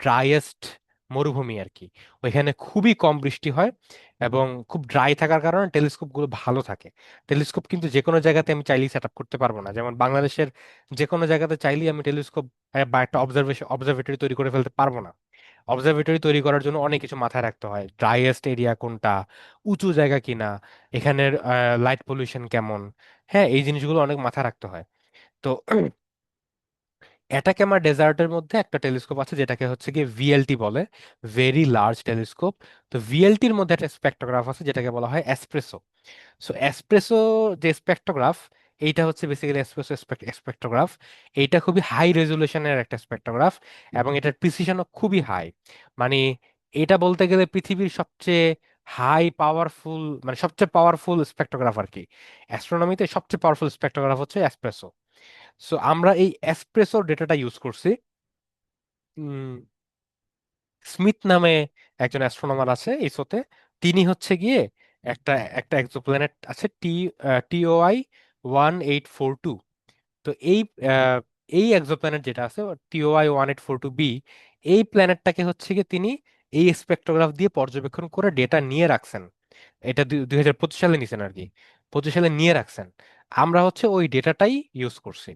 ড্রাইয়েস্ট মরুভূমি আর কি। ওইখানে খুবই কম বৃষ্টি হয় এবং খুব ড্রাই থাকার কারণে টেলিস্কোপ গুলো ভালো থাকে। টেলিস্কোপ কিন্তু যে কোনো জায়গাতে আমি চাইলেই সেট আপ করতে পারবো না, যেমন বাংলাদেশের যে কোনো জায়গাতে চাইলেই আমি টেলিস্কোপ বা একটা অবজারভেটরি তৈরি করে ফেলতে পারবো না। অবজারভেটরি তৈরি করার জন্য অনেক কিছু মাথায় রাখতে হয়, ড্রাইয়েস্ট এরিয়া কোনটা, উঁচু জায়গা কিনা, এখানের লাইট পলিউশন কেমন, হ্যাঁ এই জিনিসগুলো অনেক মাথায় রাখতে হয়। তো অ্যাটাকামা ডেজার্টের মধ্যে একটা টেলিস্কোপ আছে যেটাকে হচ্ছে গিয়ে ভিএলটি বলে, ভেরি লার্জ টেলিস্কোপ। তো ভিএলটির মধ্যে একটা স্পেক্ট্রোগ্রাফ আছে যেটাকে বলা হয় এসপ্রেসো। সো এসপ্রেসো যে স্পেক্ট্রোগ্রাফ, এইটা হচ্ছে বেসিক্যালি এসপ্রেসো স্পেক্ট্রোগ্রাফ। এইটা খুবই হাই রেজলিউশনের একটা স্পেক্ট্রোগ্রাফ এবং এটার প্রিসিশনও খুবই হাই। মানে এটা বলতে গেলে পৃথিবীর সবচেয়ে হাই পাওয়ারফুল, মানে সবচেয়ে পাওয়ারফুল স্পেক্ট্রোগ্রাফ আর কি। অ্যাস্ট্রোনমিতে সবচেয়ে পাওয়ারফুল স্পেক্ট্রোগ্রাফ হচ্ছে এসপ্রেসো। সো আমরা এই এসপ্রেসোর ডেটাটা ইউজ করছি। স্মিথ নামে একজন অ্যাস্ট্রোনমার আছে ইসোতে। তিনি হচ্ছে গিয়ে একটা একটা এক্সোপ্ল্যানেট আছে টিওআই 1842। তো আহ, এই এক্সোপ্ল্যানেট যেটা আছে TOI 1842b, এই প্ল্যানেটটাকে হচ্ছে গিয়ে তিনি এই স্পেক্ট্রোগ্রাফ দিয়ে পর্যবেক্ষণ করে ডেটা নিয়ে রাখছেন। এটা 2025 সালে নিছেন আর কি, 25 সালে নিয়ে রাখছেন। আমরা হচ্ছে ওই ডেটাটাই ইউজ করছি।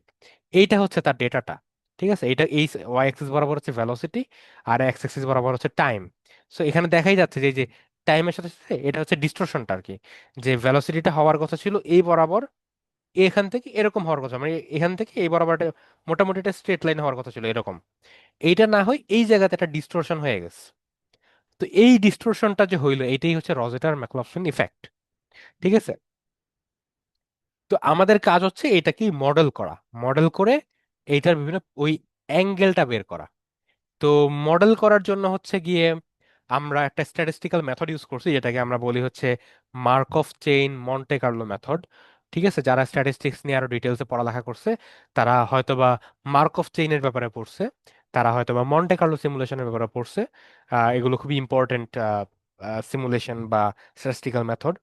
এইটা হচ্ছে তার ডেটাটা। ঠিক আছে, এটা এই ওয়াই অ্যাক্সিস বরাবর হচ্ছে ভেলোসিটি, আর এক্স অ্যাক্সিস বরাবর হচ্ছে টাইম। সো এখানে দেখাই যাচ্ছে যে এই যে টাইমের সাথে সাথে এটা হচ্ছে ডিস্টরশনটা আর কি, যে ভেলোসিটিটা হওয়ার কথা ছিল এই বরাবর, এখান থেকে এরকম হওয়ার কথা, মানে এখান থেকে এই বরাবর মোটামুটি একটা স্ট্রেট লাইন হওয়ার কথা ছিল এরকম। এইটা না হয় এই জায়গাতে একটা ডিস্টরশন হয়ে গেছে। তো এই ডিস্টরশনটা যে হইলো এইটাই হচ্ছে রজেটার ম্যাকলফলিন ইফেক্ট। ঠিক আছে, তো আমাদের কাজ হচ্ছে এটাকে মডেল করা, মডেল করে এইটার বিভিন্ন ওই অ্যাঙ্গেলটা বের করা। তো মডেল করার জন্য হচ্ছে গিয়ে আমরা একটা স্ট্যাটিস্টিক্যাল মেথড ইউজ করছি যেটাকে আমরা বলি হচ্ছে Markov chain Monte Carlo method. ঠিক আছে, যারা স্ট্যাটিস্টিক্স নিয়ে আরো ডিটেলসে পড়ালেখা করছে তারা হয়তোবা মার্কভ চেইনের ব্যাপারে পড়ছে, তারা হয়তোবা মন্টে কার্লো সিমুলেশনের ব্যাপারে পড়ছে। এগুলো খুবই ইম্পর্টেন্ট সিমুলেশন বা স্ট্যাটিস্টিক্যাল মেথড।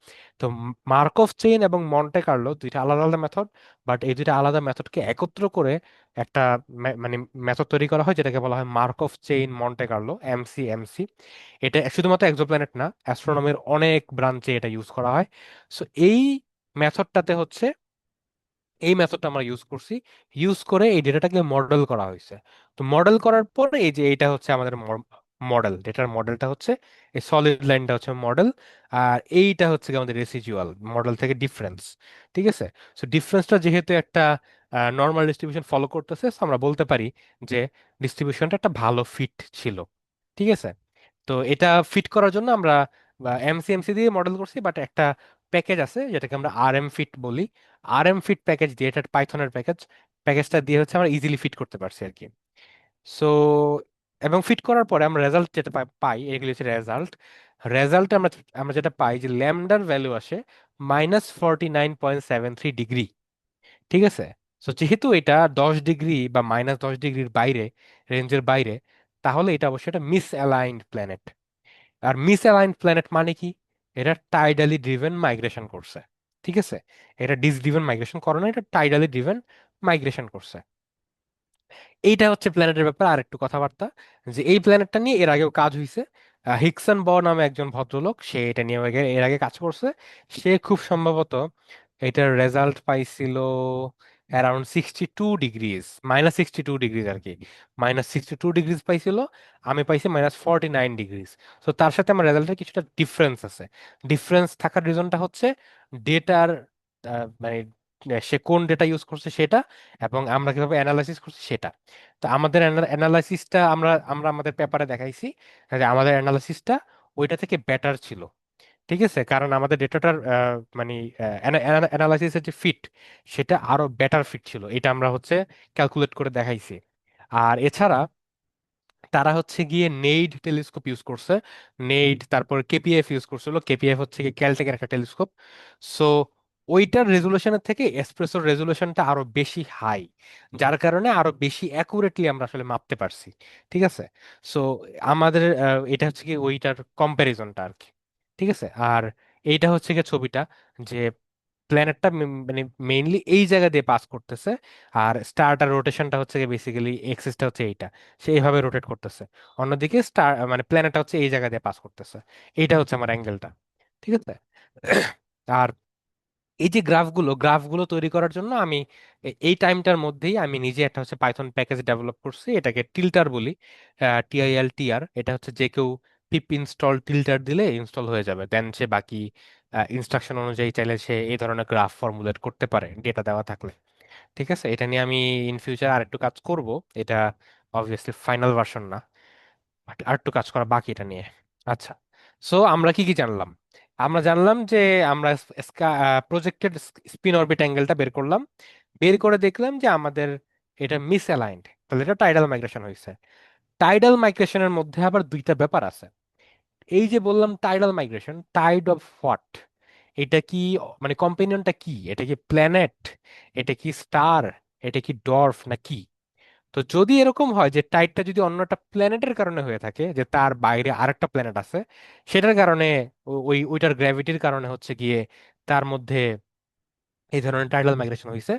তো মার্কভ চেইন এবং মন্টে কার্লো দুইটা আলাদা আলাদা মেথড, বাট এই দুইটা আলাদা মেথডকে একত্র করে একটা মানে মেথড তৈরি করা হয় যেটাকে বলা হয় Markov chain Monte Carlo, MC. এটা শুধুমাত্র এক্সোপ্ল্যানেট না, অ্যাস্ট্রোনমির অনেক ব্রাঞ্চে এটা ইউজ করা হয়। সো মেথডটাতে হচ্ছে এই মেথডটা আমরা ইউজ করছি, ইউজ করে এই ডেটাটাকে মডেল করা হয়েছে। তো মডেল করার পরে এই যে এটা হচ্ছে আমাদের মডেল, ডেটার মডেলটা হচ্ছে এই সলিড লাইনটা হচ্ছে মডেল, আর এইটা হচ্ছে কি আমাদের রেসিজুয়াল মডেল থেকে ডিফারেন্স। ঠিক আছে, সো ডিফারেন্সটা যেহেতু একটা নর্মাল ডিস্ট্রিবিউশন ফলো করতেছে, so আমরা বলতে পারি যে ডিস্ট্রিবিউশনটা একটা ভালো ফিট ছিল। ঠিক আছে, তো এটা ফিট করার জন্য আমরা এমসি দিয়ে মডেল করছি, বাট একটা প্যাকেজ আছে যেটাকে আমরা আরএম ফিট বলি। আরএম ফিট প্যাকেজ দিয়ে, এটা পাইথনের প্যাকেজটা দিয়ে হচ্ছে আমরা ইজিলি ফিট করতে পারছি আর কি। সো এবং ফিট করার পরে আমরা রেজাল্ট যেটা পাই, এগুলি হচ্ছে রেজাল্ট। রেজাল্টে আমরা আমরা যেটা পাই যে ল্যামডার ভ্যালু আসে -49.73 ডিগ্রি। ঠিক আছে, সো যেহেতু এটা 10 ডিগ্রি বা -10 ডিগ্রির বাইরে, রেঞ্জের বাইরে, তাহলে এটা অবশ্যই একটা মিস অ্যালাইন্ড প্ল্যানেট। আর মিস অ্যালাইন্ড প্ল্যানেট মানে কি? এটা টাইডালি ড্রিভেন মাইগ্রেশন করছে। ঠিক আছে, এটা ডিস ড্রিভেন মাইগ্রেশন করে না, এটা টাইডালি ড্রিভেন মাইগ্রেশন করছে। এইটা হচ্ছে প্ল্যানেটের ব্যাপারে আরেকটু কথাবার্তা, যে এই প্ল্যানেটটা নিয়ে এর আগেও কাজ হয়েছে। হিকসন ব নামে একজন ভদ্রলোক, সে এটা নিয়ে এর আগে কাজ করছে। সে খুব সম্ভবত এটার রেজাল্ট পাইছিল অ্যারাউন্ড 62 ডিগ্রিজ, -62 ডিগ্রিজ আর কি, -62 ডিগ্রিজ পাইছিল। আমি পাইছি -49 ডিগ্রিজ। তো তার সাথে আমার রেজাল্টের কিছুটা ডিফারেন্স আছে। ডিফারেন্স থাকার রিজনটা হচ্ছে ডেটার, মানে সে কোন ডেটা ইউজ করছে সেটা, এবং আমরা কিভাবে অ্যানালাইসিস করছি সেটা। তো আমাদের অ্যানালাইসিসটা আমরা আমরা আমাদের পেপারে দেখাইছি যে আমাদের অ্যানালাইসিসটা ওইটা থেকে বেটার ছিল। ঠিক আছে, কারণ আমাদের ডেটাটার মানে অ্যানালাইসিসের যে ফিট, সেটা আরো বেটার ফিট ছিল, এটা আমরা হচ্ছে ক্যালকুলেট করে দেখাইছি। আর এছাড়া তারা হচ্ছে গিয়ে নেইড টেলিস্কোপ ইউজ করছে। নেইড, তারপর কেপিএফ ইউজ করছিল। কেপিএফ হচ্ছে গিয়ে ক্যালটেকের একটা টেলিস্কোপ। সো ওইটার রেজুলেশনের থেকে এসপ্রেসোর রেজুলেশনটা আরো বেশি হাই, যার কারণে আরো বেশি অ্যাকুরেটলি আমরা আসলে মাপতে পারছি। ঠিক আছে, সো আমাদের এটা হচ্ছে কি ওইটার কম্প্যারিজনটা আর কি। ঠিক আছে, আর এইটা হচ্ছে গিয়ে ছবিটা, যে প্ল্যানেটটা মানে মেইনলি এই জায়গা দিয়ে পাস করতেছে। আর স্টারটার রোটেশনটা হচ্ছে বেসিক্যালি এক্সিসটা হচ্ছে এইটা, সে এইভাবে রোটেট করতেছে। অন্যদিকে স্টার মানে প্ল্যানেটটা হচ্ছে এই জায়গা দিয়ে পাস করতেছে। এইটা হচ্ছে আমার অ্যাঙ্গেলটা। ঠিক আছে। আর এই যে গ্রাফগুলো তৈরি করার জন্য আমি এই টাইমটার মধ্যেই আমি নিজে একটা হচ্ছে পাইথন প্যাকেজ ডেভেলপ করছি, এটাকে টিল্টার বলি, TILTR। এটা হচ্ছে যে কেউ পিপ ইনস্টল টিল্টার দিলে ইনস্টল হয়ে যাবে, দেন সে বাকি ইনস্ট্রাকশন অনুযায়ী চাইলে সে এই ধরনের গ্রাফ ফর্মুলেট করতে পারে ডেটা দেওয়া থাকলে। ঠিক আছে, এটা নিয়ে আমি ইন ফিউচার আরেকটু কাজ করব। এটা অবভিয়াসলি ফাইনাল ভার্সন না, বাট আরেকটু কাজ করা বাকি এটা নিয়ে। আচ্ছা, সো আমরা কি কি জানলাম? আমরা জানলাম যে আমরা প্রজেক্টেড স্পিন অরবিট অ্যাঙ্গেলটা বের করলাম। বের করে দেখলাম যে আমাদের এটা মিস অ্যালাইন্ড, তাহলে এটা টাইডাল মাইগ্রেশন হয়েছে। টাইডাল মাইগ্রেশনের মধ্যে আবার দুইটা ব্যাপার আছে। এই যে বললাম tidal migration, tide of what? এটা কি, মানে কম্পেনিয়নটা কি? এটা কি প্ল্যানেট, এটা কি স্টার, এটা কি ডর্ফ না কি? তো যদি এরকম হয় যে টাইডটা যদি অন্য একটা প্ল্যানেটের কারণে হয়ে থাকে, যে তার বাইরে আরেকটা প্ল্যানেট আছে, সেটার কারণে ওইটার গ্র্যাভিটির কারণে হচ্ছে গিয়ে তার মধ্যে এই ধরনের টাইডাল মাইগ্রেশন হয়েছে,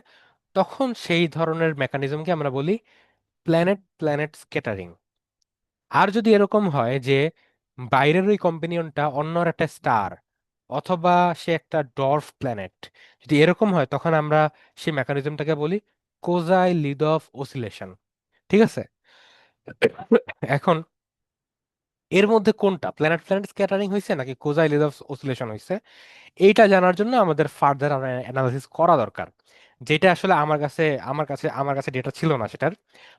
তখন সেই ধরনের মেকানিজমকে আমরা বলি প্ল্যানেট প্ল্যানেট স্ক্যাটারিং। আর যদি এরকম হয় যে বাইরের ওই কম্পেনিয়নটা অন্য একটা স্টার, অথবা সে একটা ডর্ফ প্ল্যানেট, যদি এরকম হয় তখন আমরা সেই মেকানিজমটাকে বলি কোজাই লিডফ অসিলেশন। ঠিক আছে। এখন এর মধ্যে কোনটা প্ল্যানেট প্ল্যানেট স্ক্যাটারিং হয়েছে নাকি কোজাই লিডফ অসিলেশন হয়েছে, এইটা জানার জন্য আমাদের ফার্দার অ্যানালাইসিস করা দরকার। যেটা আসলে আমার কাছে ডেটা ছিল না সেটার।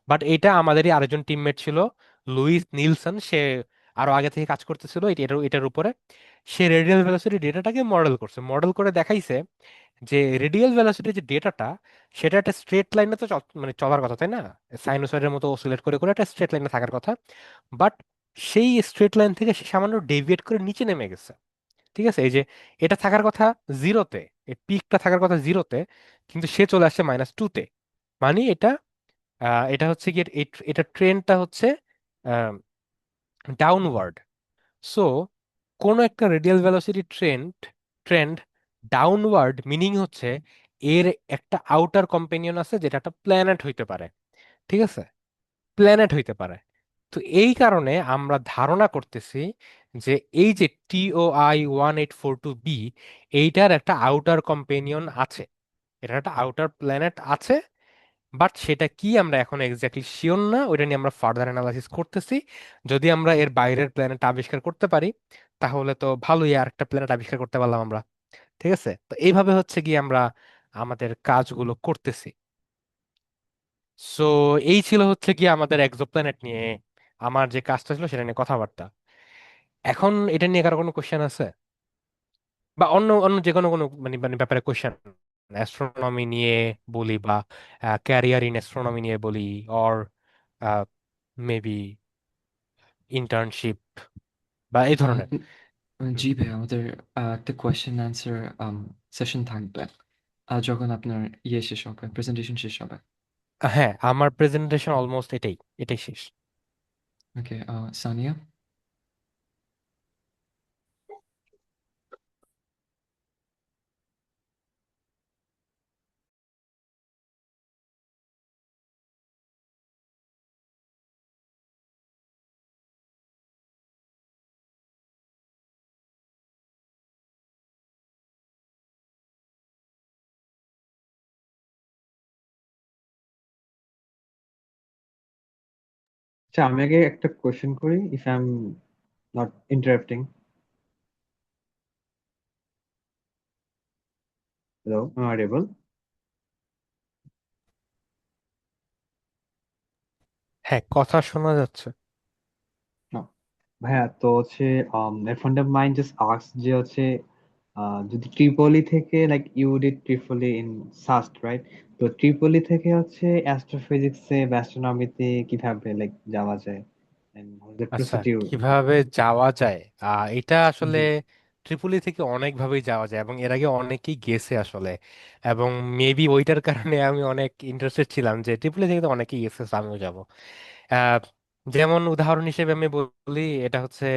বাট এটা আমাদেরই আরেকজন টিমমেট ছিল, লুইস নিলসন, সে আরো আগে থেকে কাজ করতেছিল এটার উপরে। সে রেডিয়াল ভেলোসিটি ডেটাটাকে মডেল করছে, মডেল করে দেখাইছে যে রেডিয়াল ভেলোসিটির যে ডেটাটা, সেটা একটা স্ট্রেট লাইনে তো মানে চলার কথা, তাই না? সাইনোসয়েডের মতো অসিলেট করে করে একটা স্ট্রেট লাইনে থাকার কথা। বাট সেই স্ট্রেট লাইন থেকে সে সামান্য ডেভিয়েট করে নিচে নেমে গেছে। ঠিক আছে, এই যে এটা থাকার কথা জিরোতে, এই পিকটা থাকার কথা জিরোতে, কিন্তু সে চলে আসছে -2-তে। মানে এটা হচ্ছে কি, এটা ট্রেন্ডটা হচ্ছে ডাউনওয়ার্ড। সো কোন একটা radial velocity trend downward meaning হচ্ছে এর একটা আউটার কম্পেনিয়ন আছে, যেটা একটা প্ল্যানেট হইতে পারে। ঠিক আছে, প্ল্যানেট হইতে পারে। তো এই কারণে আমরা ধারণা করতেছি যে এই যে TOI 1842b, এইটার একটা আউটার কম্পেনিয়ন আছে, এটা একটা আউটার প্ল্যানেট আছে। বাট সেটা কি আমরা এখন এক্স্যাক্টলি শিওর না, ওইটা নিয়ে আমরা ফার্দার অ্যানালাইসিস করতেছি। যদি আমরা এর বাইরের প্ল্যানেট আবিষ্কার করতে পারি, তাহলে তো ভালোই, আর একটা প্ল্যানেট আবিষ্কার করতে পারলাম আমরা। ঠিক আছে, তো এইভাবে হচ্ছে কি আমরা আমাদের কাজগুলো করতেছি। সো এই ছিল হচ্ছে কি আমাদের এক্সোপ্ল্যানেট নিয়ে আমার যে কাজটা ছিল সেটা নিয়ে কথাবার্তা। এখন এটা নিয়ে কারো কোনো কোশ্চেন আছে, বা অন্য অন্য যে কোনো কোনো মানে মানে ব্যাপারে কোশ্চেন, অ্যাস্ট্রোনমি নিয়ে বলি, বা ক্যারিয়ার ইন অ্যাস্ট্রোনমি নিয়ে বলি, অর মেবি ইন্টার্নশিপ বা এই আহ, ধরনের। হুম। জি ভাই, আমাদের একটা কোয়েশ্চেন অ্যান্সার সেশন থাকবে যখন আপনার শেষ হবে, প্রেজেন্টেশন শেষ হবে। হ্যাঁ, আমার প্রেজেন্টেশন অলমোস্ট এটাই এটাই শেষ। Okay, Sania? আচ্ছা, আমি আগে একটা কোয়েশ্চেন করি, if I am not interrupting. Hello, am I audible? হ্যাঁ, কথা শোনা যাচ্ছে। No. ভাইয়া তো হচ্ছে a friend of mine just asked যে হচ্ছে যদি ট্রিপলি থেকে like you did triple E in SUST right, তো ট্রিপলি থেকে হচ্ছে অ্যাস্ট্রোফিজিক্সে বা অ্যাস্ট্রোনমিতে কিভাবে লাইক যাওয়া যায়, and what's the আচ্ছা, procedure? কিভাবে যাওয়া যায়? এটা আসলে জি। ট্রিপলি থেকে অনেকভাবেই যাওয়া যায় এবং এর আগে অনেকেই গেছে আসলে। এবং মেবি ওইটার কারণে আমি অনেক ইন্টারেস্টেড ছিলাম যে ট্রিপলি থেকে তো অনেকেই গেছে, so আমিও যাব। আহ, যেমন উদাহরণ হিসেবে আমি বলি, এটা হচ্ছে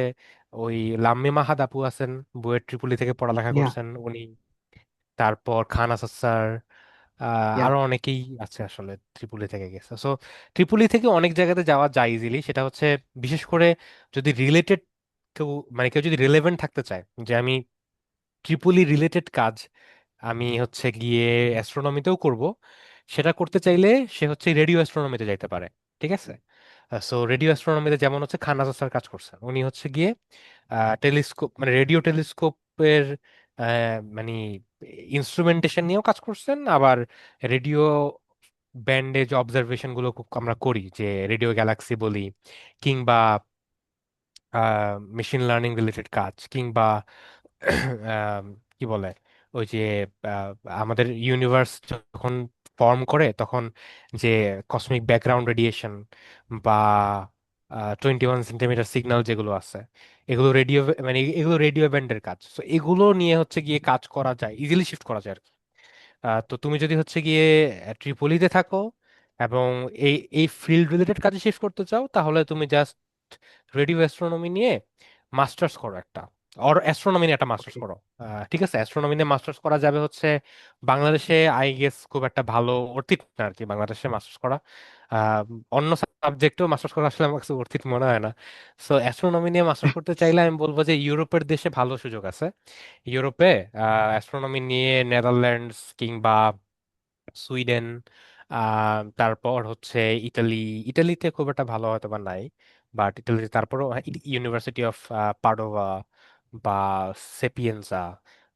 ওই লাম্মি মাহাদ আপু আছেন, বুয়েট ট্রিপলি থেকে পড়ালেখা ইয়া, করছেন উনি। তারপর খান আসাদ স্যার, ইয়া। আরো অনেকেই আছে আসলে ত্রিপুলি থেকে গেছে। সো ত্রিপুলি থেকে অনেক জায়গাতে যাওয়া যায় ইজিলি। সেটা হচ্ছে বিশেষ করে যদি রিলেটেড কেউ, মানে কেউ যদি রিলেভেন্ট থাকতে চায় যে আমি ট্রিপুলি রিলেটেড কাজ আমি হচ্ছে গিয়ে অ্যাস্ট্রোনমিতেও করব, সেটা করতে চাইলে সে হচ্ছে রেডিও অ্যাস্ট্রোনমিতে যাইতে পারে। ঠিক আছে? সো রেডিও অ্যাস্ট্রোনমিতে যেমন হচ্ছে খান আজাদ স্যার কাজ করছেন, উনি হচ্ছে গিয়ে টেলিস্কোপ মানে রেডিও টেলিস্কোপের মানে ইনস্ট্রুমেন্টেশন নিয়েও কাজ করছেন। আবার রেডিও ব্যান্ডে যে অবজারভেশন গুলো আমরা করি, যে রেডিও গ্যালাক্সি বলি, কিংবা মেশিন লার্নিং রিলেটেড কাজ, কিংবা আম, কি বলে ওই যে আহ, আমাদের ইউনিভার্স যখন ফর্ম করে তখন যে কসমিক ব্যাকগ্রাউন্ড রেডিয়েশন বা 21 সেন্টিমিটার সিগন্যাল যেগুলো আছে, এগুলো রেডিও, মানে এগুলো রেডিও ব্যান্ডের কাজ। তো এগুলো নিয়ে হচ্ছে গিয়ে কাজ করা যায়, ইজিলি শিফট করা যায় আর কি। তো তুমি যদি হচ্ছে গিয়ে ট্রিপলিতে থাকো এবং এই এই ফিল্ড রিলেটেড কাজে শিফট করতে চাও, তাহলে তুমি জাস্ট রেডিও অ্যাস্ট্রোনমি নিয়ে মাস্টার্স করো একটা, অর অ্যাস্ট্রোনমি নিয়ে একটা মাস্টার্স ওকে। করো। ঠিক আছে, অ্যাস্ট্রোনমি নিয়ে মাস্টার্স করা যাবে হচ্ছে বাংলাদেশে, আই গেস খুব একটা ভালো অর্থিত না আর কি বাংলাদেশে মাস্টার্স করা। আহ, অন্য সাবজেক্টেও মাস্টার্স করা আসলে আমার কাছে অর্থিত মনে হয় না। সো অ্যাস্ট্রোনমি নিয়ে মাস্টার্স করতে চাইলে আমি বলবো যে ইউরোপের দেশে ভালো সুযোগ আছে। ইউরোপে অ্যাস্ট্রোনমি নিয়ে নেদারল্যান্ডস কিংবা সুইডেন, তারপর হচ্ছে ইটালি। ইটালিতে খুব একটা ভালো হয়তো বা নাই, বাট ইটালিতে তারপরও ইউনিভার্সিটি অফ পাডোভা বা সেপিয়েন্সা।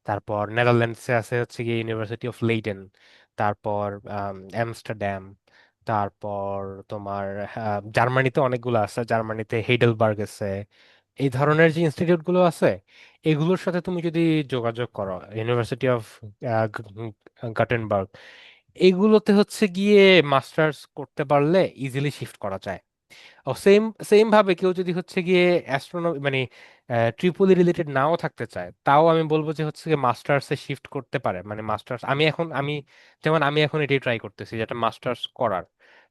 তারপর নেদারল্যান্ডসে আছে হচ্ছে গিয়ে ইউনিভার্সিটি অফ লেইডেন। তারপর আমস্টারডাম। তারপর তোমার জার্মানিতে অনেকগুলো আছে, জার্মানিতে হেইডেলবার্গ আছে। এই ধরনের যে ইনস্টিটিউট গুলো আছে, এগুলোর সাথে তুমি যদি যোগাযোগ করো, ইউনিভার্সিটি অফ গাটেনবার্গ, এগুলোতে হচ্ছে গিয়ে মাস্টার্স করতে পারলে ইজিলি শিফট করা যায়। ও সেম সেম ভাবে কেউ যদি হচ্ছে গিয়ে অ্যাস্ট্রোনমি মানে ট্রিপলি রিলেটেড নাও থাকতে চায়, তাও আমি বলবো যে হচ্ছে গিয়ে মাস্টার্সে শিফট করতে পারে। মানে মাস্টার্স আমি যেমন আমি এখন এটাই ট্রাই করতেছি, যেটা মাস্টার্স করার।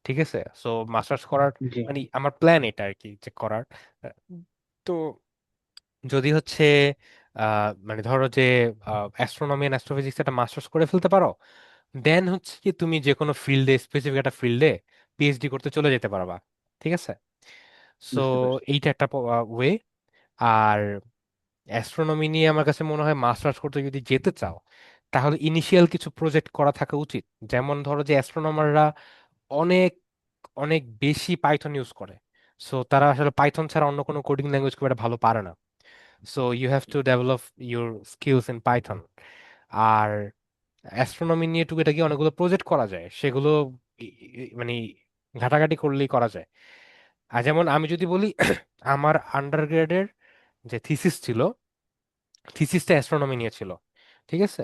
ঠিক আছে, সো মাস্টার্স করার জি। মানে আমার প্ল্যান এটা আর কি, যে করার। আহ, তো যদি হচ্ছে মানে ধরো যে অ্যাস্ট্রোনমি এন্ড অ্যাস্ট্রোফিজিক্স একটা মাস্টার্স করে ফেলতে পারো, দেন হচ্ছে কি তুমি যে কোনো ফিল্ডে, স্পেসিফিক একটা ফিল্ডে পিএইচডি করতে চলে যেতে পারবা। ঠিক আছে? সো বুঝতে পারছি। এইটা একটা ওয়ে। আর অ্যাস্ট্রোনমি নিয়ে আমার কাছে মনে হয় মাস্টার্স করতে যদি যেতে চাও, তাহলে ইনিশিয়াল কিছু প্রজেক্ট করা থাকা উচিত। যেমন ধরো যে অ্যাস্ট্রোনমাররা অনেক অনেক বেশি পাইথন ইউজ করে। সো তারা আসলে পাইথন ছাড়া অন্য কোনো কোডিং ল্যাঙ্গুয়েজ খুব একটা ভালো পারে না। So you have to develop your skills in Python. আর অ্যাস্ট্রোনমি নিয়ে টুকিটাকি অনেকগুলো প্রজেক্ট করা যায়, সেগুলো মানে ঘাটাঘাটি করলেই করা যায়। আর যেমন আমি যদি বলি, আমার আন্ডারগ্রেডের যে থিসিস ছিল, থিসিসটা অ্যাস্ট্রোনমি নিয়ে ছিল। ঠিক আছে?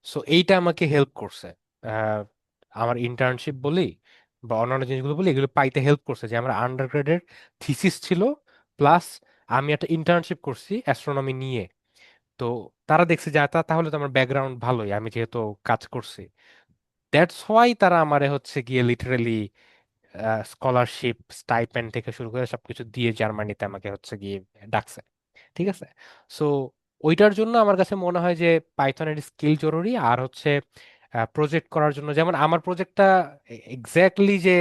সো এইটা আমাকে হেল্প করছে। আহ, আমার ইন্টার্নশিপ বলি বা অন্যান্য জিনিসগুলো বলি, এগুলো পাইতে হেল্প করছে যে আমার আন্ডারগ্রেডের থিসিস ছিল, প্লাস আমি একটা ইন্টার্নশিপ করছি অ্যাস্ট্রোনমি নিয়ে। তো তারা দেখছে যে তাহলে তো আমার ব্যাকগ্রাউন্ড ভালোই, আমি যেহেতু কাজ করছি, দ্যাটস হোয়াই তারা আমারে হচ্ছে গিয়ে লিটারালি স্কলারশিপ স্টাইপেন্ড থেকে শুরু করে সবকিছু দিয়ে জার্মানিতে আমাকে হচ্ছে গিয়ে ডাকছে। ঠিক আছে। সো ওইটার জন্য আমার কাছে মনে হয় যে পাইথনের স্কিল জরুরি। আর হচ্ছে প্রজেক্ট করার জন্য, যেমন আমার প্রজেক্টটা এক্স্যাক্টলি যে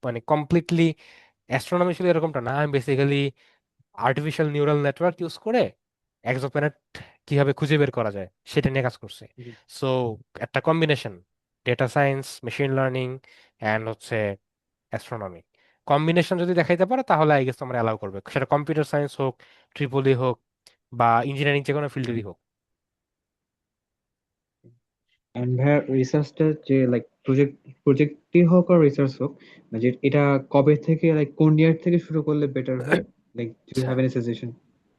মানে কমপ্লিটলি অ্যাস্ট্রোনমি ছিল এরকমটা না। আমি basically artificial neural network use করে এক্সোপ্ল্যানেট কিভাবে খুঁজে বের করা যায় সেটা নিয়ে কাজ করছে। সো একটা combination, data science, machine learning and হচ্ছে অ্যাস্ট্রোনমি, কম্বিনেশন যদি দেখাইতে পারে তাহলে আই গেস তোমরা অ্যালাউ করবে, সেটা কম্পিউটার সায়েন্স হোক, ট্রিপলি হোক, বা ইঞ্জিনিয়ারিং যে কোনো ফিল্ডেরই হোক। এন্ড ভাইয়া রিসার্চটা যে লাইক প্রজেক্টই হোক আর রিসার্চ হোক, যে এটা কবে থেকে লাইক কোন ইয়ার থেকে শুরু করলে বেটার হয়, লাইক ডু ইউ আচ্ছা, হ্যাভ এনি সাজেশন?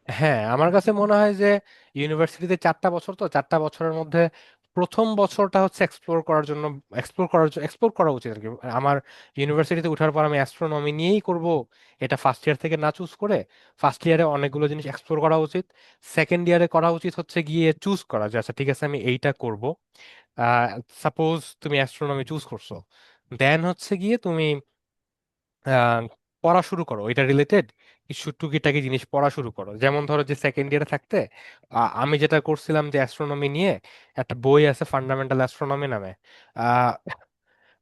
হ্যাঁ, আমার কাছে মনে হয় যে ইউনিভার্সিটিতে 4টা বছর, তো 4টা বছরের মধ্যে প্রথম বছরটা হচ্ছে এক্সপ্লোর করা উচিত আর কি। আমার ইউনিভার্সিটিতে ওঠার পর আমি অ্যাস্ট্রোনমি নিয়েই করব, এটা ফার্স্ট ইয়ার থেকে না চুজ করে ফার্স্ট ইয়ারে অনেকগুলো জিনিস এক্সপ্লোর করা উচিত। সেকেন্ড ইয়ারে করা উচিত হচ্ছে গিয়ে চুজ করা যে আচ্ছা ঠিক আছে আমি এইটা করব। সাপোজ তুমি অ্যাস্ট্রোনমি চুজ করছো, দেন হচ্ছে গিয়ে তুমি আহ, পড়া শুরু করো এটা রিলেটেড কিছু টুকিটাকি জিনিস পড়া শুরু করো। যেমন ধরো যে সেকেন্ড ইয়ারে থাকতে আমি যেটা করছিলাম যে অ্যাস্ট্রোনমি নিয়ে একটা বই আছে ফান্ডামেন্টাল অ্যাস্ট্রোনমি নামে, আহ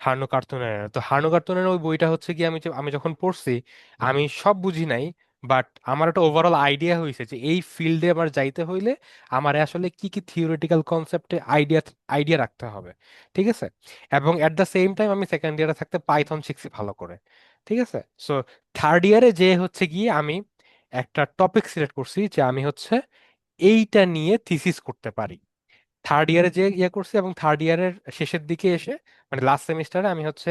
হার্নো কার্তুনের। তো হার্নো কার্তুনের ওই বইটা হচ্ছে কি আমি যখন পড়ছি আমি সব বুঝি নাই, বাট আমার একটা ওভারঅল আইডিয়া হয়েছে যে এই ফিল্ডে আমার যাইতে হইলে আমার আসলে কি কি থিওরিটিক্যাল কনসেপ্টে আইডিয়া আইডিয়া রাখতে হবে। ঠিক আছে। এবং এট দ্য সেম টাইম আমি সেকেন্ড ইয়ারে থাকতে পাইথন শিখছি ভালো করে। ঠিক আছে। সো থার্ড ইয়ারে যে হচ্ছে গিয়ে আমি একটা টপিক সিলেক্ট করছি যে আমি হচ্ছে এইটা নিয়ে থিসিস করতে পারি। থার্ড ইয়ারে যে ইয়ে করছি, এবং থার্ড ইয়ারের শেষের দিকে এসে মানে লাস্ট সেমিস্টারে আমি হচ্ছে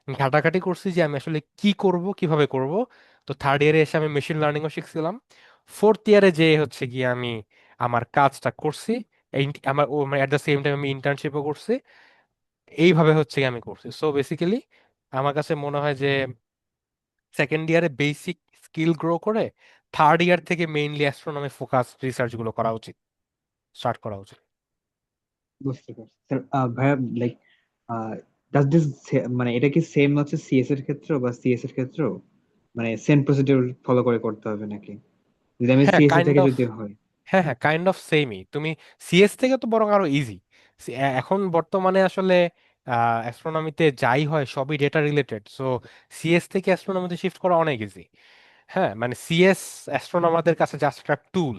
ঘাটাঘাটি করছি যে আমি আসলে কি করব কিভাবে করব। তো থার্ড ইয়ারে এসে আমি মেশিন লার্নিংও শিখছিলাম। ফোর্থ ইয়ারে যে হচ্ছে গিয়ে আমি আমার কাজটা করছি। এই আমার ও মানে এট দ্য সেম টাইম আমি ইন্টার্নশিপও করছি। এইভাবে হচ্ছে গিয়ে আমি করছি। সো বেসিক্যালি আমার কাছে মনে হয় যে সেকেন্ড ইয়ারে বেসিক স্কিল গ্রো করে থার্ড ইয়ার থেকে মেইনলি অ্যাস্ট্রোনমি ফোকাস রিসার্চ গুলো করা উচিত, স্টার্ট করা উচিত। বুঝতে পারছি স্যার। ভাইয়া লাইক ডাজ দিস, মানে এটা কি সেম হচ্ছে সিএস এর ক্ষেত্রেও বা সিএস এর ক্ষেত্রেও, মানে সেম প্রসিডিউর ফলো করে করতে হবে নাকি, যদি আমি হ্যাঁ, সিএসসি কাইন্ড থেকে অফ। যদি হয়? হ্যাঁ হ্যাঁ, কাইন্ড অফ সেমই। তুমি সিএস থেকে তো বরং আরো ইজি। এখন বর্তমানে আসলে অ্যাস্ট্রোনমিতে যাই হয় সবই ডেটা রিলেটেড। সো সিএস থেকে অ্যাস্ট্রোনমিতে শিফট করা অনেক ইজি। হ্যাঁ, মানে সিএস অ্যাস্ট্রোনমারদের কাছে জাস্ট একটা টুল।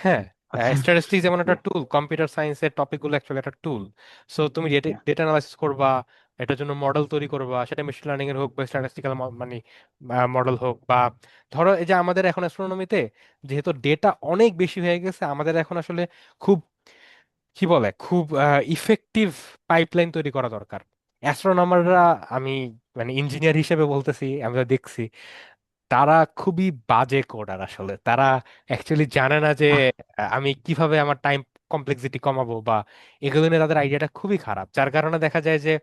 হ্যাঁ, আচ্ছা। স্ট্যাটিস্টিক্স যেমন একটা Yeah, টুল, কম্পিউটার সায়েন্সের টপিকগুলো অ্যাকচুয়ালি একটা টুল। সো তুমি yeah. ডেটা অ্যানালাইসিস করবা, এটার জন্য মডেল তৈরি করবা, সেটা মেশিন লার্নিং এর হোক বা স্ট্যাটিস্টিক্যাল মানে মডেল হোক, বা ধরো এই যে আমাদের এখন অ্যাস্ট্রোনমিতে যেহেতু ডেটা অনেক বেশি হয়ে গেছে, আমাদের এখন আসলে খুব কি বলে খুব ইফেক্টিভ পাইপলাইন তৈরি করা দরকার। অ্যাস্ট্রোনমাররা, আমি মানে ইঞ্জিনিয়ার হিসেবে বলতেছি, আমি তো দেখছি তারা খুবই বাজে কোডার। আসলে তারা অ্যাকচুয়ালি জানে না যে আহ, আমি কিভাবে আমার টাইম কমপ্লেক্সিটি কমাবো, বা এগুলো নিয়ে তাদের আইডিয়াটা খুবই খারাপ। যার কারণে দেখা যায় যে